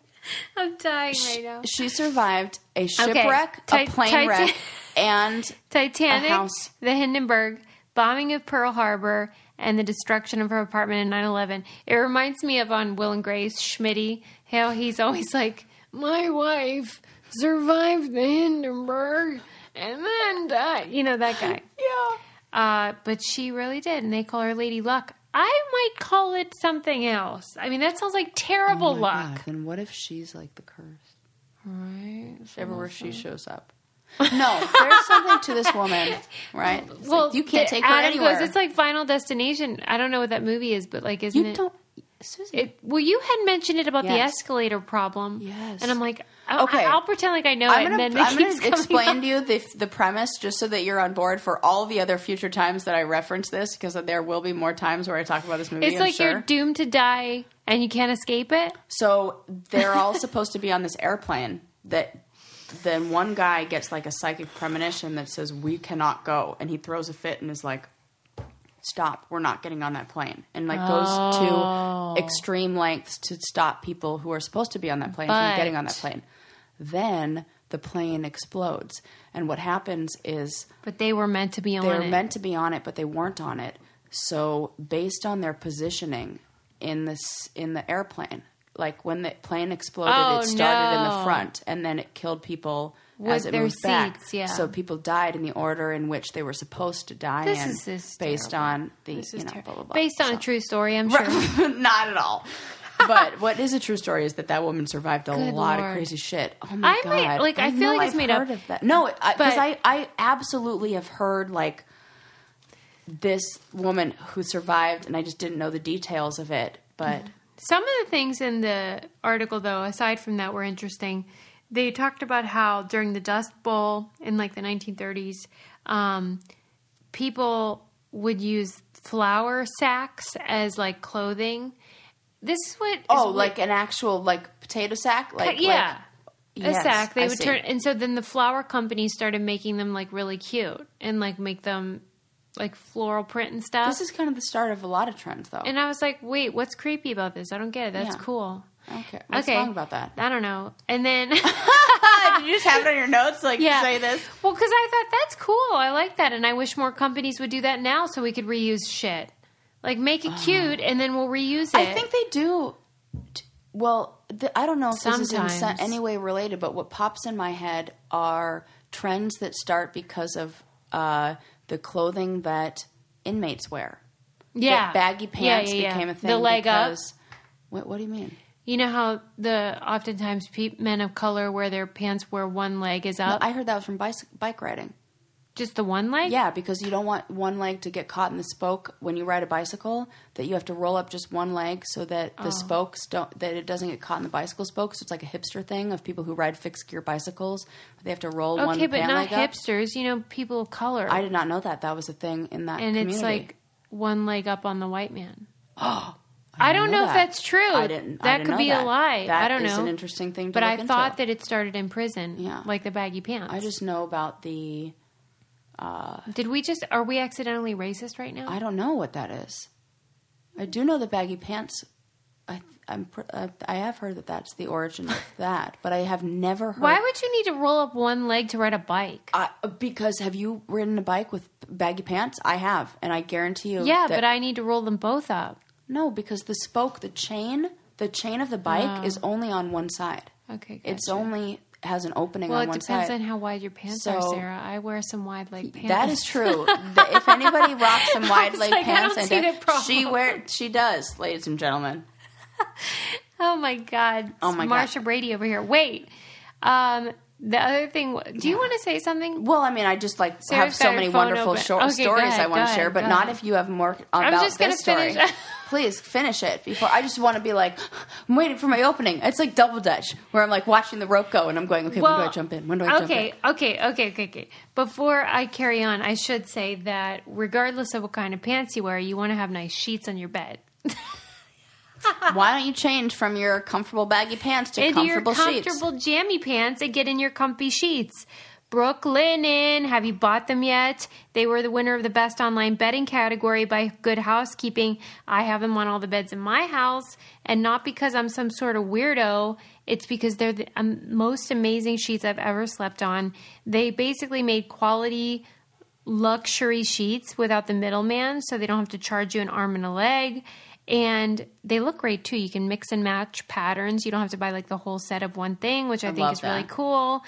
I'm dying right now. She survived a shipwreck, a plane wreck, and Titanic, a house. the Hindenburg, bombing of Pearl Harbor, and the destruction of her apartment in 9/11. It reminds me of on Will and Grace, Schmitty, how he's always like, my wife survived the Hindenburg and then died. You know, that guy. Yeah. But she really did, and they call her Lady Luck. I might call it something else. I mean, that sounds like terrible luck. God. Then what if she's like the curse? Right. Everywhere she shows up. No, there's something to this woman, right? It's well, like, you can't take her Adam anywhere. goes, it's like Final Destination. I don't know what that movie is, but like, isn't you it? Don't, Susie. Well, you had mentioned it about the Yes. escalator problem. Yes. And I'm like, Okay. I'll pretend like I know it. And then I'm going to explain to you the premise just so that you're on board for all the other future times that I reference this, because there will be more times where I talk about this movie. It's like you're doomed to die and you can't escape it. So they're all supposed to be on this airplane that then one guy gets like a psychic premonition that says, we cannot go. And he throws a fit and is like, stop, we're not getting on that plane. And like goes to extreme lengths to stop people who are supposed to be on that plane from getting on that plane. Then the plane explodes. And what happens is... But they were meant to be on it. They were meant to be on it, but they weren't on it. So based on their positioning in the airplane, like when the plane exploded, it started in the front and then it killed people as it moved back. Yeah. So people died in the order in which they were supposed to die based on the, blah, blah, blah. Based on a true story, I'm sure. Not at all. But what is a true story is that woman survived a lot of crazy shit. Oh my God. I feel like it's made up. Of that. No, because I absolutely have heard like this woman who survived, and I just didn't know the details of it. But some of the things in the article, though, aside from that, were interesting. They talked about how during the Dust Bowl in like the 1930s, people would use flour sacks as like clothing. This is what like an actual like potato sack, a sack. They would turn, and so then the flour companies started making them like really cute and like make them like floral print and stuff. This is kind of the start of a lot of trends, though. And I was like, wait, what's creepy about this? I don't get it. That's cool. Okay. What's wrong about that? I don't know. And then... Did you just have it on your notes, say this? Well, because I thought, that's cool. I like that. And I wish more companies would do that now so we could reuse shit. Like, make it cute, and then we'll reuse it. I think they do... Well, I don't know if Sometimes. This is in any way related, but what pops in my head are trends that start because of the clothing that inmates wear. Yeah. That baggy pants became a thing. The leg up. What do you mean? You know how oftentimes men of color wear their pants where one leg is up? No, I heard that was from bike riding. Just the one leg? Yeah, because you don't want one leg to get caught in the spoke when you ride a bicycle, that you have to roll up just one leg so that the spokes that it doesn't get caught in the bicycle spokes. It's like a hipster thing of people who ride fixed gear bicycles. They have to roll one pant leg up. Okay, but not hipsters. You know, people of color. I did not know that. That was a thing in that community. And it's like one leg up on the white man. I don't know if that's true. That could be a lie. I don't know. That is an interesting thing to but look I into. thought that it started in prison, like the baggy pants. I just know about the... Are we accidentally racist right now? I don't know what that is. I do know the baggy pants. I have heard that that's the origin of that, but I have never heard... Why would you need to roll up one leg to ride a bike? Because have you ridden a bike with baggy pants? I have, and I guarantee you... Yeah, but I need to roll them both up. No, because the spoke, the chain of the bike is only on one side. Okay, gotcha. It's only has an opening on one side. Well, it depends on how wide your pants are, Sarah. I wear some wide leg pants. That is true. If anybody rocks some wide leg pants, she does, ladies and gentlemen. Oh my God. Oh my Marsha God. Brady over here. Wait. The other thing, do you want to say something? Well, I mean, I just have so many wonderful stories I want to share, but not if you have more about this story. Please finish it before. I just want to be like, I'm waiting for my opening. It's like Double Dutch, where I'm like watching the rope go, and I'm going, okay, when do I jump in? When do I jump in? Okay. Before I carry on, I should say that regardless of what kind of pants you wear, you want to have nice sheets on your bed. Why don't you change from your comfortable baggy pants to comfortable sheets? Into your comfortable jammy pants and get in your comfy sheets. Brooklinen. Have you bought them yet? They were the winner of the best online bedding category by Good Housekeeping. I have them on all the beds in my house, and not because I'm some sort of weirdo. It's because they're the most amazing sheets I've ever slept on. They basically made quality luxury sheets without the middleman, so they don't have to charge you an arm and a leg. And they look great too. You can mix and match patterns. You don't have to buy like the whole set of one thing, which I think is really cool.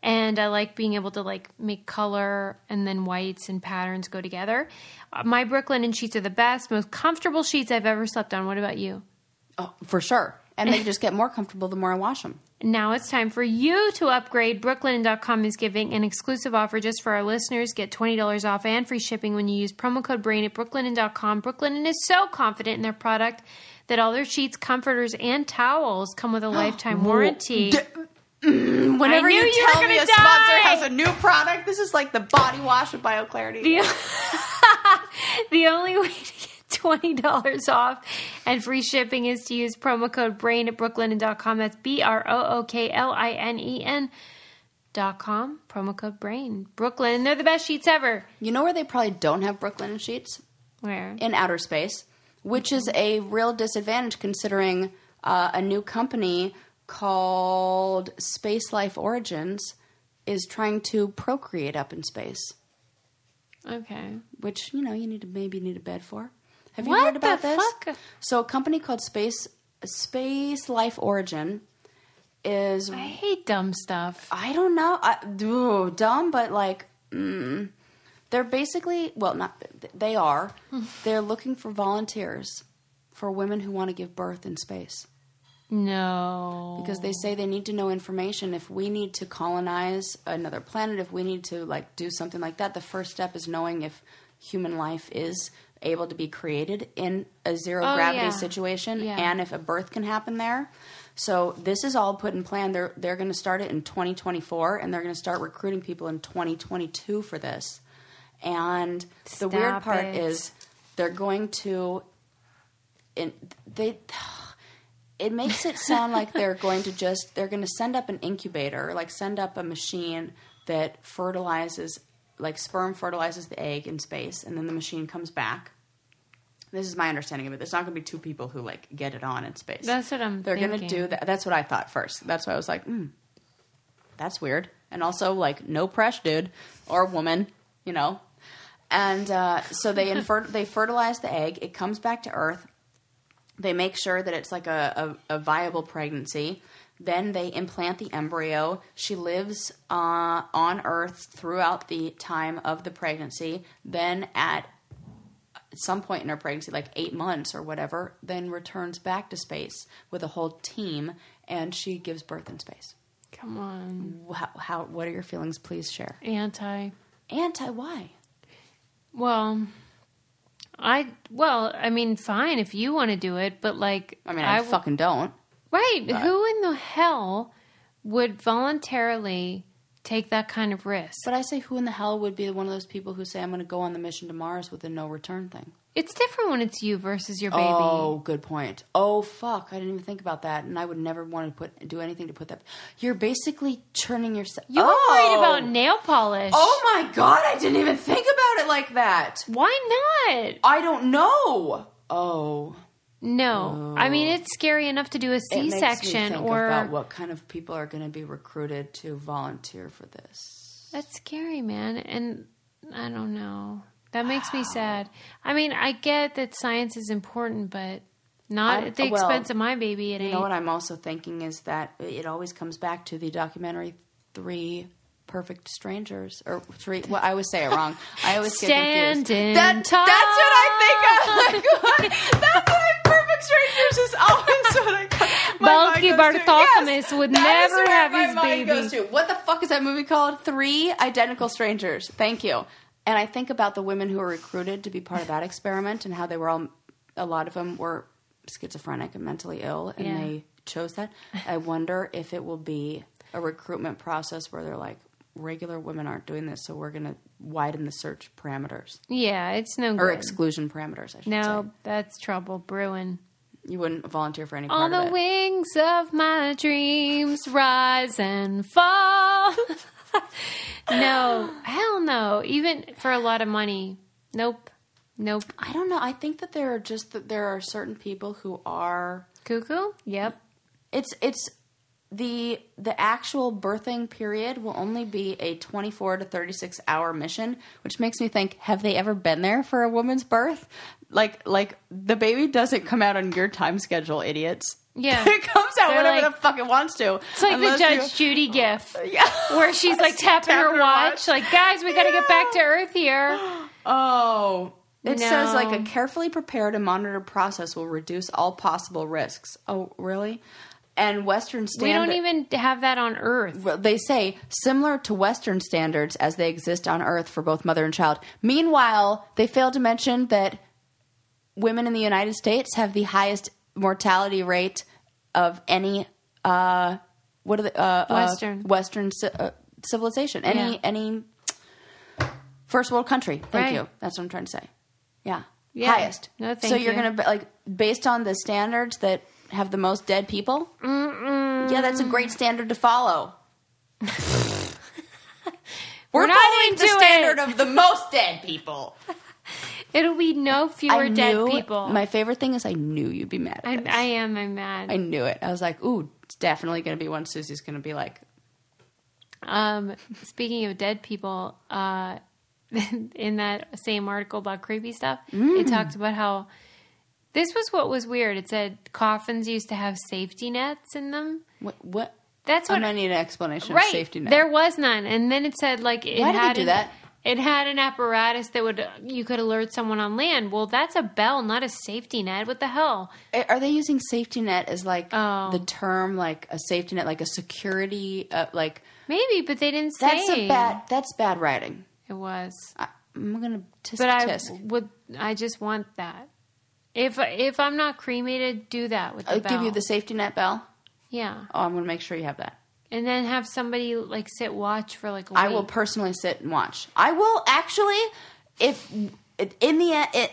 And I like being able to like make color and then whites and patterns go together. My Brooklinen sheets are the best, most comfortable sheets I've ever slept on. What about you? Oh, for sure. And they just get more comfortable the more I wash them. Now it's time for you to upgrade. Brooklinen.com is giving an exclusive offer just for our listeners. Get $20 off and free shipping when you use promo code BRAIN at Brooklinen.com. Brooklinen is so confident in their product that all their sheets, comforters, and towels come with a lifetime warranty. Whenever you tell me a sponsor has a new product, this is like the body wash with BioClarity. The only way to get $20 off and free shipping is to use promo code BRAIN at Brooklinen.com. That's BROOKLINE.com. Promo code BRAIN. Brooklyn. And they're the best sheets ever. You know where they probably don't have Brooklinen sheets? Where? In outer space, which is a real disadvantage considering a new company called Space Life Origins is trying to procreate up in space. Okay. Which, you maybe need a bed for. Have you heard about this? Fuck? So a company called Space Life Origin is... I hate dumb stuff. I don't know. Dumb, but like... they're basically... Well, not... They are. They're looking for volunteers for women who want to give birth in space. No. Because they say they need to know information. If we need to colonize another planet, if we need to like do something like that, the first step is knowing if human life is able to be created in a zero gravity situation and if a birth can happen there. So this is all put in plan. They're going to start it in 2024 and they're going to start recruiting people in 2022 for this. And the weird part is they're going to it makes it sound like they're going to send up an incubator, like send up a machine that fertilizes, like sperm fertilizes the egg in space, and then the machine comes back. This is my understanding of it. There's not going to be two people who like get it on in space. That's what They're going to do that. That's what I thought first. That's why I was like, that's weird. And also like no press dude or woman, And so they fertilize the egg. It comes back to Earth. They make sure that it's like a viable pregnancy. Then they implant the embryo. She lives on Earth throughout the time of the pregnancy. Then at some point in her pregnancy, like 8 months or whatever, then returns back to space with a whole team, and she gives birth in space. Come on. What are your feelings? Please share. Anti why? Well, I mean, fine if you want to do it, but like... I fucking don't. Right. But who in the hell would voluntarily take that kind of risk? But I say who in the hell would be one of those people who say, I'm going to go on the mission to Mars with a no return thing? It's different when it's you versus your baby. Oh, good point. Oh, fuck. I didn't even think about that. And I would never want to do anything to put that... You're basically churning yourself... You were worried about nail polish. Oh, my God. I didn't even think about it like that. Why not? I don't know. Oh. No. I mean, it's scary enough to do a C-section. It makes me think about what kind of people are going to be recruited to volunteer for this. That's scary, man. And I don't know. That makes me sad. I mean, I get that science is important, but not at the expense of my baby. You know what I'm also thinking is that it always comes back to the documentary 3 Perfect Strangers. Or 3... Well, I always say it wrong. I always get confused. That's what I think of. That's what Perfect Strangers is always what I Bulky Bartolomé would never have his baby. Goes to. What the fuck is that movie called? 3 Identical Strangers. Thank you. And I think about the women who were recruited to be part of that experiment and how they were a lot of them were schizophrenic and mentally ill, and they chose that. I wonder if it will be a recruitment process where they're like, regular women aren't doing this, so we're going to widen the search parameters. Yeah, it's no good. Or exclusion parameters, I should say. No, that's trouble brewing. You wouldn't volunteer for any part On of it. the wings of my dreams, rise and fall. No, hell no. Even for a lot of money. Nope. I don't know. I think that there are certain people who are Cuckoo? Yep. It's the actual birthing period will only be a 24 to 36 hour mission, which makes me think, have they ever been there for a woman's birth? Like the baby doesn't come out on your time schedule, idiots. Yeah. It comes out They're whenever like- the fuck it wants to. It's like the Judge Judy gif. Yeah. Where she's like tapping her watch. Like, guys, we got to get back to Earth here. Oh. It No. says like a carefully prepared and monitored process will reduce all possible risks. Oh, really? And Western We standard. don't even have that on Earth. Well, they say similar to Western standards as they exist on Earth for both mother and child. Meanwhile, they fail to mention that women in the United States have the highest mortality rate of any Western civilization. Any first world country. Thank Right. you. That's what I'm trying to say. Yeah. Yeah. Highest. No, thank so you're you. going to like based on the standards that have the most dead people? Yeah, that's a great standard to follow. We're not following into the standard of the most dead people. It'll be no fewer dead people. My favorite thing is I knew you'd be mad at this. I'm mad. I knew it. I was like, ooh, it's definitely going to be one Susie's going to be like. Speaking of dead people, in that same article about creepy stuff, it talked about how this was what was weird. It said coffins used to have safety nets in them. What? That's what I need an explanation right. of safety net. There was none, and then it said like it Why did had they do that? It had an apparatus that you could alert someone on land. Well, that's a bell, not a safety net. What the hell? Are they using safety net as like Oh. the term, like a safety net, like a security, like Maybe, but they didn't say. That's bad writing. It was. I'm gonna tisk But tisk. I just want that. If I'm not cremated, do that with the I'll bell. give you the safety net bell. Yeah. Oh, I'm gonna make sure you have that. And then have somebody like sit watch for like a I week. will personally sit and watch. I will actually, if in the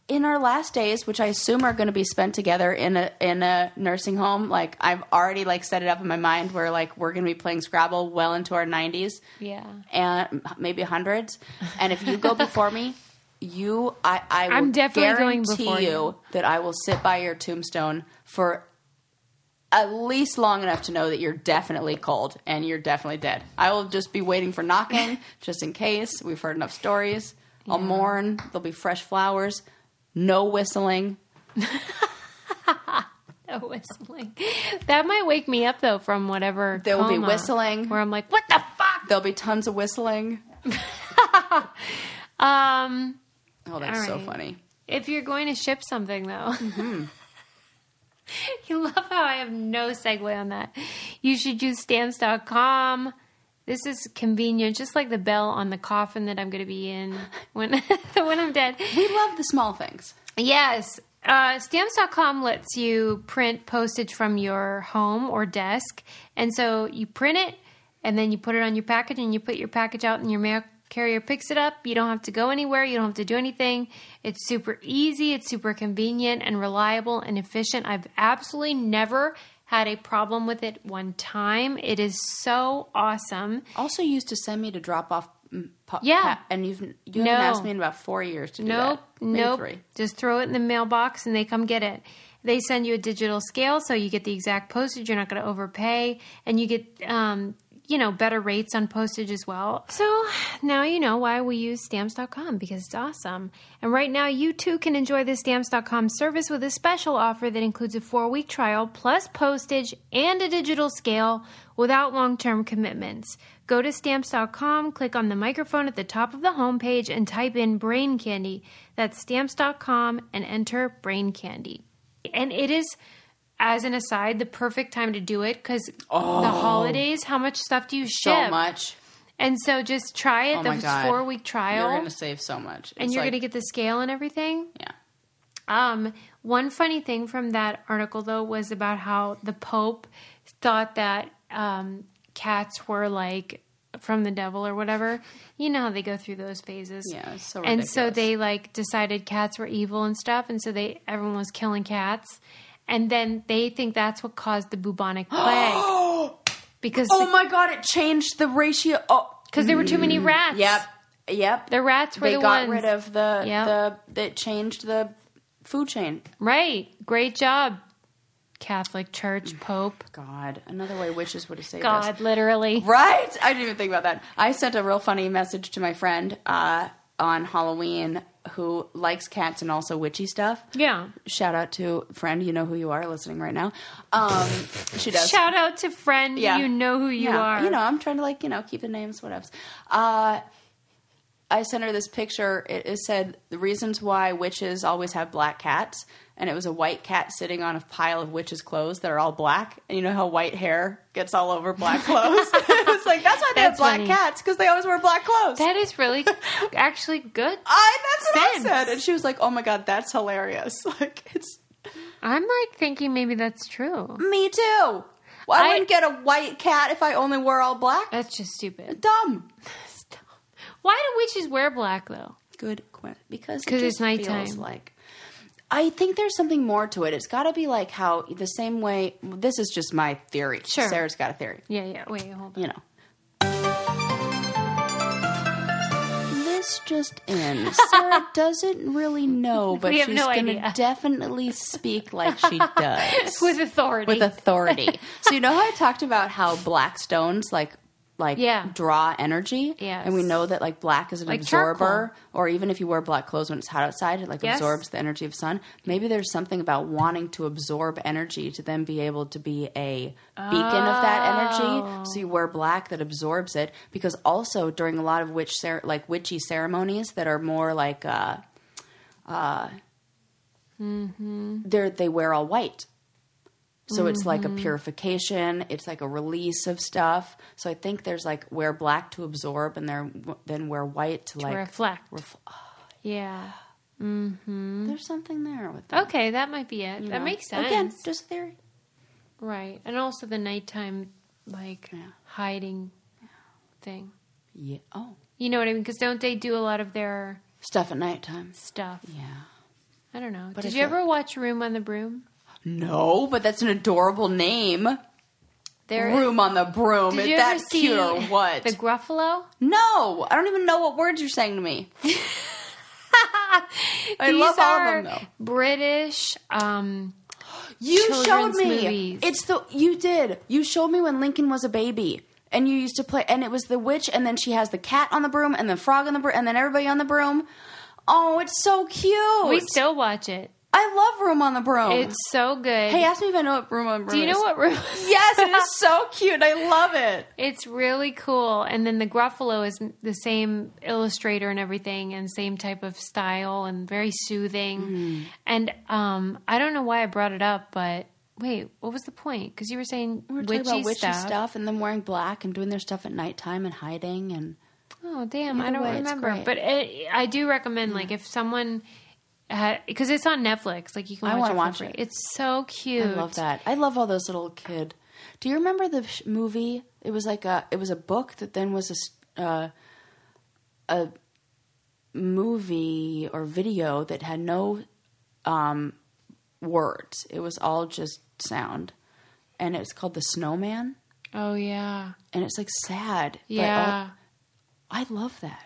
in our last days, which I assume are going to be spent together in a nursing home, like I've already like set it up in my mind where like we're going to be playing Scrabble well into our 90s, Yeah. and maybe hundreds. And if you go before me, I will I'm definitely going guarantee before you. that I will sit by your tombstone for at least long enough to know that you're definitely cold and you're definitely dead. I will just be waiting for knocking just in case. We've heard enough stories. I'll mourn. There'll be fresh flowers. No whistling. No whistling. That might wake me up though from whatever. There will be coma, whistling. Where I'm like, what the fuck? There'll be tons of whistling. Oh, that's all so right. funny. If you're going to ship something though. You love how I have no segue on that. You should use stamps.com. This is convenient, just like the bell on the coffin that I'm going to be in when when I'm dead. We love the small things. Yes. Stamps.com lets you print postage from your home or desk. And so you print it, and then you put it on your package, and you put your package out, and your mail carrier picks it up. You don't have to go anywhere. You don't have to do anything. It's super easy. It's super convenient and reliable and efficient. I've absolutely never had a problem with it one time. It is so awesome. Also used to send me to drop off. Yeah. And you haven't asked me in about 4 years to do that. Maybe Nope. 3. Just throw it in the mailbox and they come get it. They send you a digital scale, so you get the exact postage. You're not going to overpay, and you get better rates on postage as well. So now you know why we use Stamps.com, because it's awesome. And right now you too can enjoy the Stamps.com service with a special offer that includes a 4-week trial plus postage and a digital scale without long-term commitments. Go to Stamps.com, click on the microphone at the top of the homepage, and type in Brain Candy. That's Stamps.com, and enter Brain Candy. And it is, as an aside, the perfect time to do it because the holidays, how much stuff do you ship? So much. And so just try it, Oh the my God. 4-week trial. You're going to save so much. and you're going to get the scale and everything. Yeah. One funny thing from that article, though, was about how the Pope thought that cats were like from the devil or whatever. You know how they go through those phases. Yeah, it's so ridiculous. And so they like decided cats were evil and stuff, and so everyone was killing cats, and then they think that's what caused the bubonic plague. Because my God, it changed the ratio. Oh, because there were too many rats. Yep. The rats were the ones. They got rid of that changed the food chain. Right. Great job, Catholic Church, Pope. God, another way witches would have saved us. God, literally. Right? I didn't even think about that. I sent a real funny message to my friend on Halloween who likes cats and also witchy stuff. Yeah. Shout out to friend, you know who you are listening right now. She does. Shout out to friend, you know who you are. You know, I'm trying to keep the names, whatevs. I sent her this picture. It said the reasons why witches always have black cats. And it was a white cat sitting on a pile of witches' clothes that are all black. And you know how white hair gets all over black clothes? It's like, that's why they have black cats, because they always wear black clothes. That is really actually good. That's what I said. And she was like, oh my God, that's hilarious. I'm like thinking maybe that's true. Me too. Well, I wouldn't get a white cat if I only wore all black. That's just stupid. Dumb. Why do witches wear black, though? Good question. Because it's nighttime. Feels like... I think there's something more to it. It's got to be like how the same way... This is just my theory. Sure. Sarah's got a theory. Yeah. Wait, hold on. You know. This just in. Sarah doesn't really know, but she's going to definitely speak like she does. With authority. So you know how I talked about how black stones draw energy? Yes. And we know that black is an absorber, charcoal. Or even if you wear black clothes when it's hot outside, it absorbs the energy of sun. Maybe there's something about wanting to absorb energy to then be able to be a beacon of that energy. So you wear black that absorbs it, because also during a lot of witchy ceremonies that are more they wear all white. So it's like a purification. It's like a release of stuff. So I think there's wear black to absorb, and then wear white to reflect. Yeah. Mm-hmm. There's something there with that. Okay, that might be it. That makes sense. Again, just theory. Right. And also the nighttime, hiding thing. Yeah. Oh. You know what I mean? Because don't they do a lot of their... stuff at nighttime. Stuff. Yeah. I don't know. Did you ever watch Room on the Broom? No, but that's an adorable name. Room on the Broom. Is that cute or what? The Gruffalo? No. I don't even know what words you're saying to me. I love all of them, though. British you showed me. Movies. You did. You showed me when Lincoln was a baby. And you used to play, and it was the witch, and then she has the cat on the broom, and the frog on the broom, and then everybody on the broom. Oh, it's so cute. We still watch it. I love Room on the Broom. It's so good. Hey, ask me if I know what Room on the Broom is. Do you know what Room is? Yes, it is so cute. I love it. It's really cool. And then the Gruffalo is the same illustrator and everything, and same type of style, and very soothing. Mm-hmm. And I don't know why I brought it up, but wait, what was the point? Because you were saying witchy stuff, and them wearing black and doing their stuff at nighttime and hiding. And oh, damn, I don't remember. But I do recommend, if someone... because it's on Netflix, you can watch it. It's so cute. I love that. I love all those little kid. Do you remember the movie? It was it was a book that then was a movie or video that had no words. It was all just sound, and it's called The Snowman. Oh yeah, and it's sad. Yeah, I love that.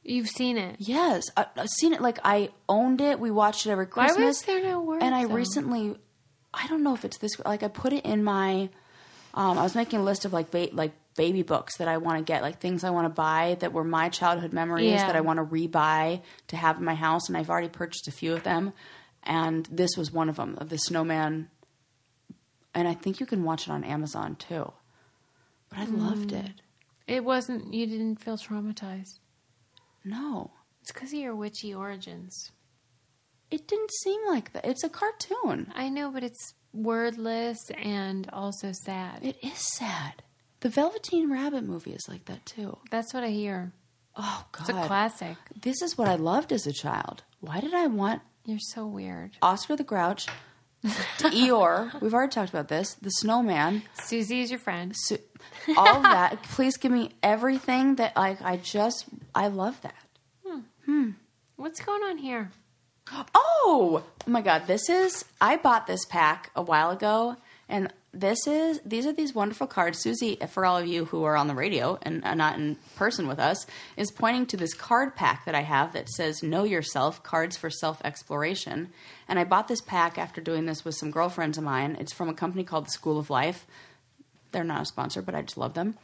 You've seen it? Yes. I've seen it. I owned it. We watched it every Christmas. Why was there no words? And I recently, I don't know if it's this, I put it in my, I was making a list of baby books that I want to get, things I want to buy that were my childhood memories that I want to rebuy to have in my house. And I've already purchased a few of them. And this was one of them, of the Snowman. And I think you can watch it on Amazon too. But I loved it. It wasn't, you didn't feel traumatized? No. It's because of your witchy origins. It didn't seem like that. It's a cartoon. I know, but it's wordless and also sad. It is sad. The Velveteen Rabbit movie is like that, too. That's what I hear. Oh, God. It's a classic. This is what I loved as a child. Why did I want... You're so weird. Oscar the Grouch, Eeyore. We've already talked about this. The Snowman. Susie is your friend. All of that. Please give me everything that I love that. What's going on here? Oh my God. I bought this pack a while ago, and these are these wonderful cards. Susie, for all of you who are on the radio and not in person with us, is pointing to this card pack that I have that says Know Yourself, Cards for Self-Exploration. And I bought this pack after doing this with some girlfriends of mine. It's from a company called The School of Life. They're not a sponsor, but I just love them.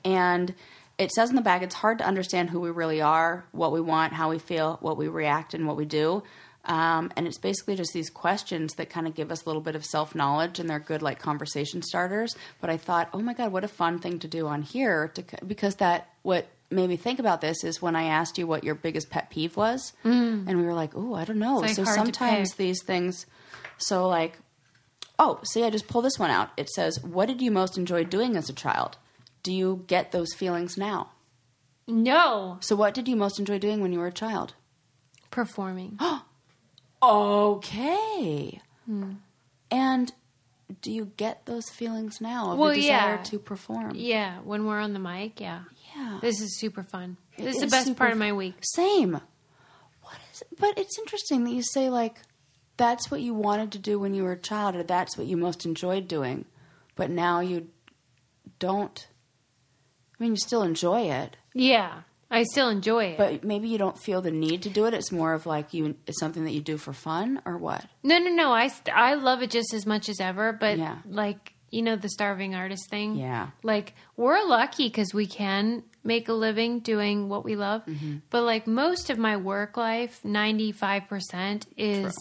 And it says in the back, it's hard to understand who we really are, what we want, how we feel, what we react, and what we do. And it's basically just these questions that kind of give us a little bit of self-knowledge, and they're good like conversation starters. But I thought, oh my God, what a fun thing to do on here, because what made me think about this is when I asked you what your biggest pet peeve was, and we were like, oh, I don't know. It's so sometimes these things, I just pulled this one out. It says, what did you most enjoy doing as a child? Do you get those feelings now? No. So what did you most enjoy doing when you were a child? Performing. Okay. And do you get those feelings now of the desire to perform? Yeah, when we're on the mic, yeah. Yeah. This is super fun. This is the best part of my week. Same. But it's interesting that you say, like, that's what you wanted to do when you were a child, or that's what you most enjoyed doing, but now you don't. I mean, you still enjoy it. Yeah. I still enjoy it. But maybe you don't feel the need to do it. It's more of like it's something that you do for fun, or what? No. I love it just as much as ever. But like, the starving artist thing. Yeah. Like, we're lucky because we can make a living doing what we love. Mm-hmm. But like most of my work life, 95% is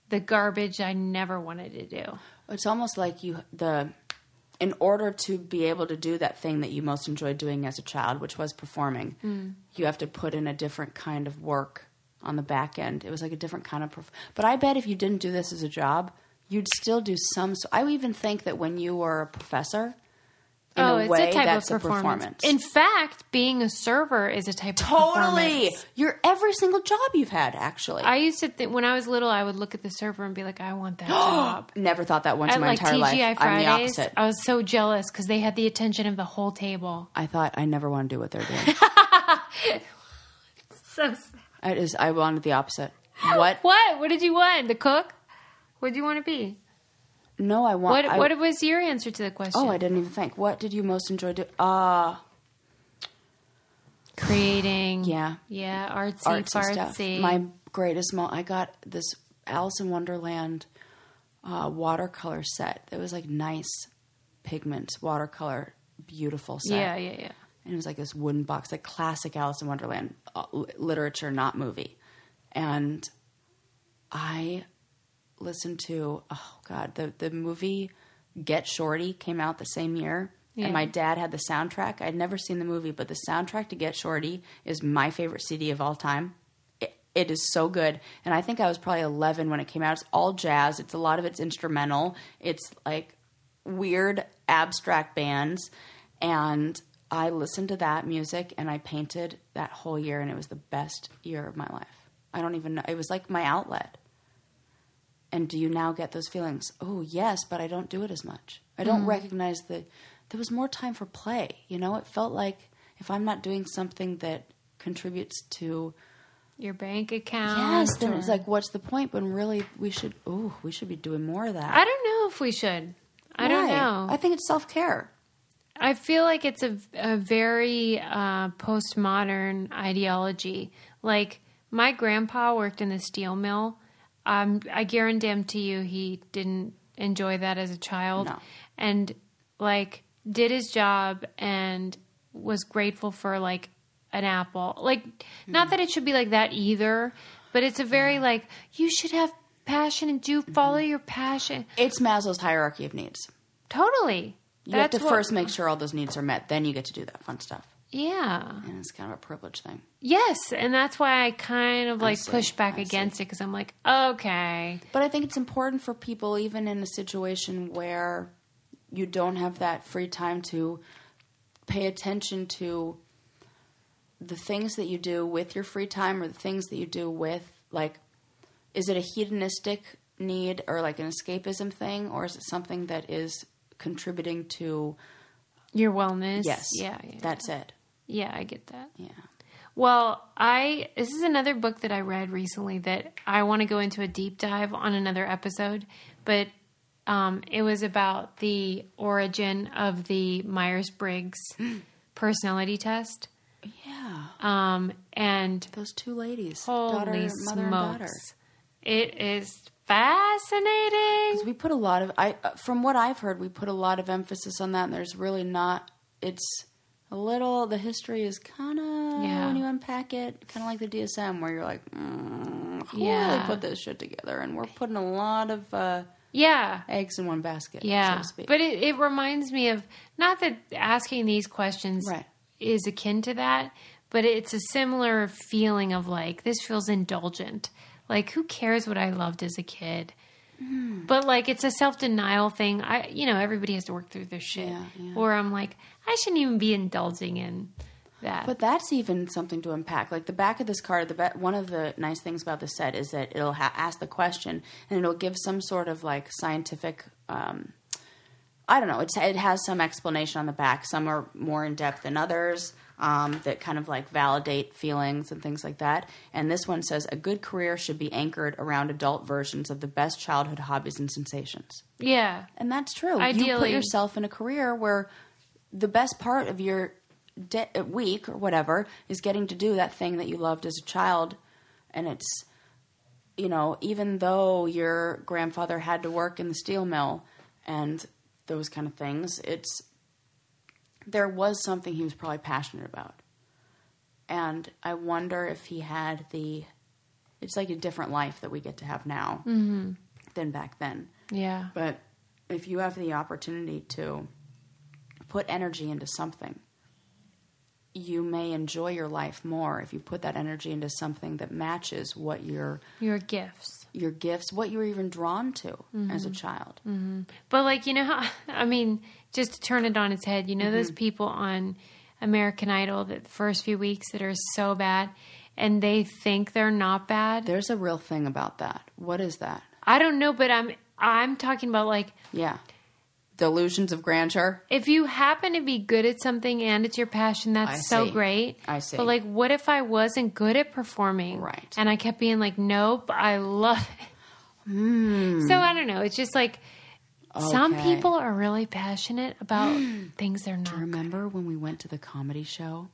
the garbage I never wanted to do. It's almost like in order to be able to do that thing that you most enjoyed doing as a child, which was performing, you have to put in a different kind of work on the back end. It was like a different kind of but I bet if you didn't do this as a job, you'd still do some. So I even think that when you were a professor, in a way, that's a performance. In fact, being a server is a type of performance. You're every single job you've had, actually. I used to think, when I was little, I would look at the server and be like, I want that job. Never thought that once in my entire life. TGI Fridays, I'm the opposite. I was so jealous because they had the attention of the whole table. I thought I never want to do what they're doing. So sad. I wanted the opposite. What? What? What did you want? The cook? What did you want to be? No, I want... What was your answer to the question? Oh, I didn't even think. What did you most enjoy doing? Creating. Yeah. Yeah, artsy stuff. My greatest moment... I got this Alice in Wonderland watercolor set. It was like nice pigments, watercolor, beautiful set. Yeah. And it was like this wooden box, like classic Alice in Wonderland literature, not movie. And I... listened to the movie Get Shorty came out the same year, and my dad had the soundtrack. I'd never seen the movie, but the soundtrack to Get Shorty is my favorite CD of all time. It is so good, and I think I was probably 11 when it came out. It's all jazz. It's a lot of it's instrumental. It's like weird abstract bands, and I listened to that music and I painted that whole year, and it was the best year of my life. I don't even know. It was like my outlet. And do you now get those feelings? Oh, yes, but I don't do it as much. I don't recognize that there was more time for play. It felt like if I'm not doing something that contributes to your bank account. Yes, then it's like, what's the point? When really we should be doing more of that. I don't know if we should. I don't know. I think it's self-care. I feel like it's a very postmodern ideology. Like, my grandpa worked in the steel mill. I guarantee you he didn't enjoy that as a child. No. And, like, did his job and was grateful for, like, an apple. Like, not that it should be like that either, but it's a very, like, you should have passion and follow your passion. It's Maslow's hierarchy of needs. Totally. You have to first make sure all those needs are met. Then you get to do that fun stuff. Yeah. And it's kind of a privilege thing. Yes, and that's why I kind of push back against it, because I'm like, okay. But I think it's important for people, even in a situation where you don't have that free time, to pay attention to the things that you do with your free time, or the things that you do with, like, is it a hedonistic need or like an escapism thing, or is it something that is contributing to your wellness? Yes. Yeah. That's it. Yeah, I get that. Yeah. Well, this is another book that I read recently that I want to go into a deep dive on another episode, but it was about the origin of the Myers-Briggs personality test. Yeah. And those two ladies, holy mother and daughter. It is fascinating. Because we put a lot of, from what I've heard, we put a lot of emphasis on that, and there's really not, it's a little, the history is kind of, when you unpack it, kind of like the DSM, where you're like, who really put this shit together? And we're putting a lot of eggs in one basket, so to speak. But it reminds me of, not that asking these questions is akin to that, but it's a similar feeling of like, this feels indulgent. Like, who cares what I loved as a kid? But like, it's a self-denial thing. Everybody has to work through their shit. Or I'm like, I shouldn't even be indulging in that. But that's even something to unpack. Like the back of this card, one of the nice things about the set is that it'll ask the question and it'll give some sort of like scientific, I don't know. It has some explanation on the back. Some are more in depth than others. That kind of like validate feelings and things like that. And this one says, a good career should be anchored around adult versions of the best childhood hobbies and sensations. Yeah. And that's true. Ideally. You put yourself in a career where the best part of your week or whatever is getting to do that thing that you loved as a child. And it's, even though your grandfather had to work in the steel mill and those kind of things, there was something he was probably passionate about. And I wonder if he had it's like a different life that we get to have now than back then. Yeah. But if you have the opportunity to put energy into something, you may enjoy your life more if you put that energy into something that matches what your gifts, what you were even drawn to as a child. But like, just to turn it on its head, those people on American Idol, that the first few weeks that are so bad and they think they're not bad. There's a real thing about that. What is that? I don't know, but I'm talking about like, delusions of grandeur. If you happen to be good at something and it's your passion, that's so great. I see. But like, what if I wasn't good at performing? Right. And I kept being like, nope, I love it. So I don't know. It's just like, some people are really passionate about things they're not. Do you remember when we went to the comedy show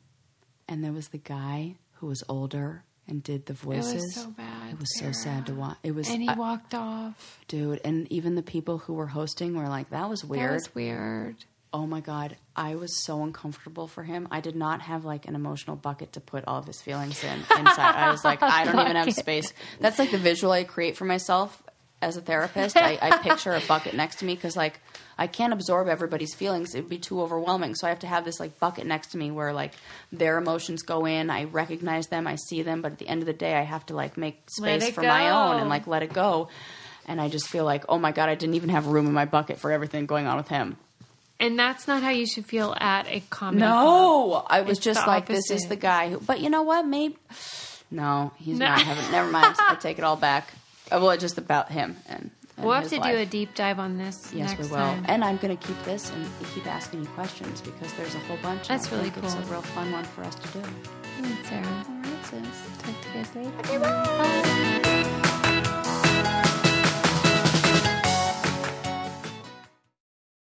and there was the guy who was older and did the voices? It was so bad. It was so sad to watch. And he walked off. Dude, and even the people who were hosting were like, that was weird. That was weird. Oh my God. I was so uncomfortable for him. I did not have like an emotional bucket to put all of his feelings inside. I was like, I don't even have space. That's like the visual I create for myself as a therapist. I picture a bucket next to me because like I can't absorb everybody's feelings. It'd be too overwhelming. So I have to have this like bucket next to me where like their emotions go in. I recognize them. I see them. But at the end of the day, I have to like make space for my own and like let it go. And I just feel like, oh my God, I didn't even have room in my bucket for everything going on with him. And that's not how you should feel at a comedy club. No, I was just like, this is the guy who, but you know what? Maybe, no, he's not having, never mind. I take it all back. Well, just about him and we'll have to do a deep dive on this. Yes, next we will. Time. And I'm going to keep this and keep asking you questions because there's a whole bunch. That's really cool. It's a real fun one for us to do. Thanks, Sarah. All right, sis. Talk to you guys later. Okay, bye.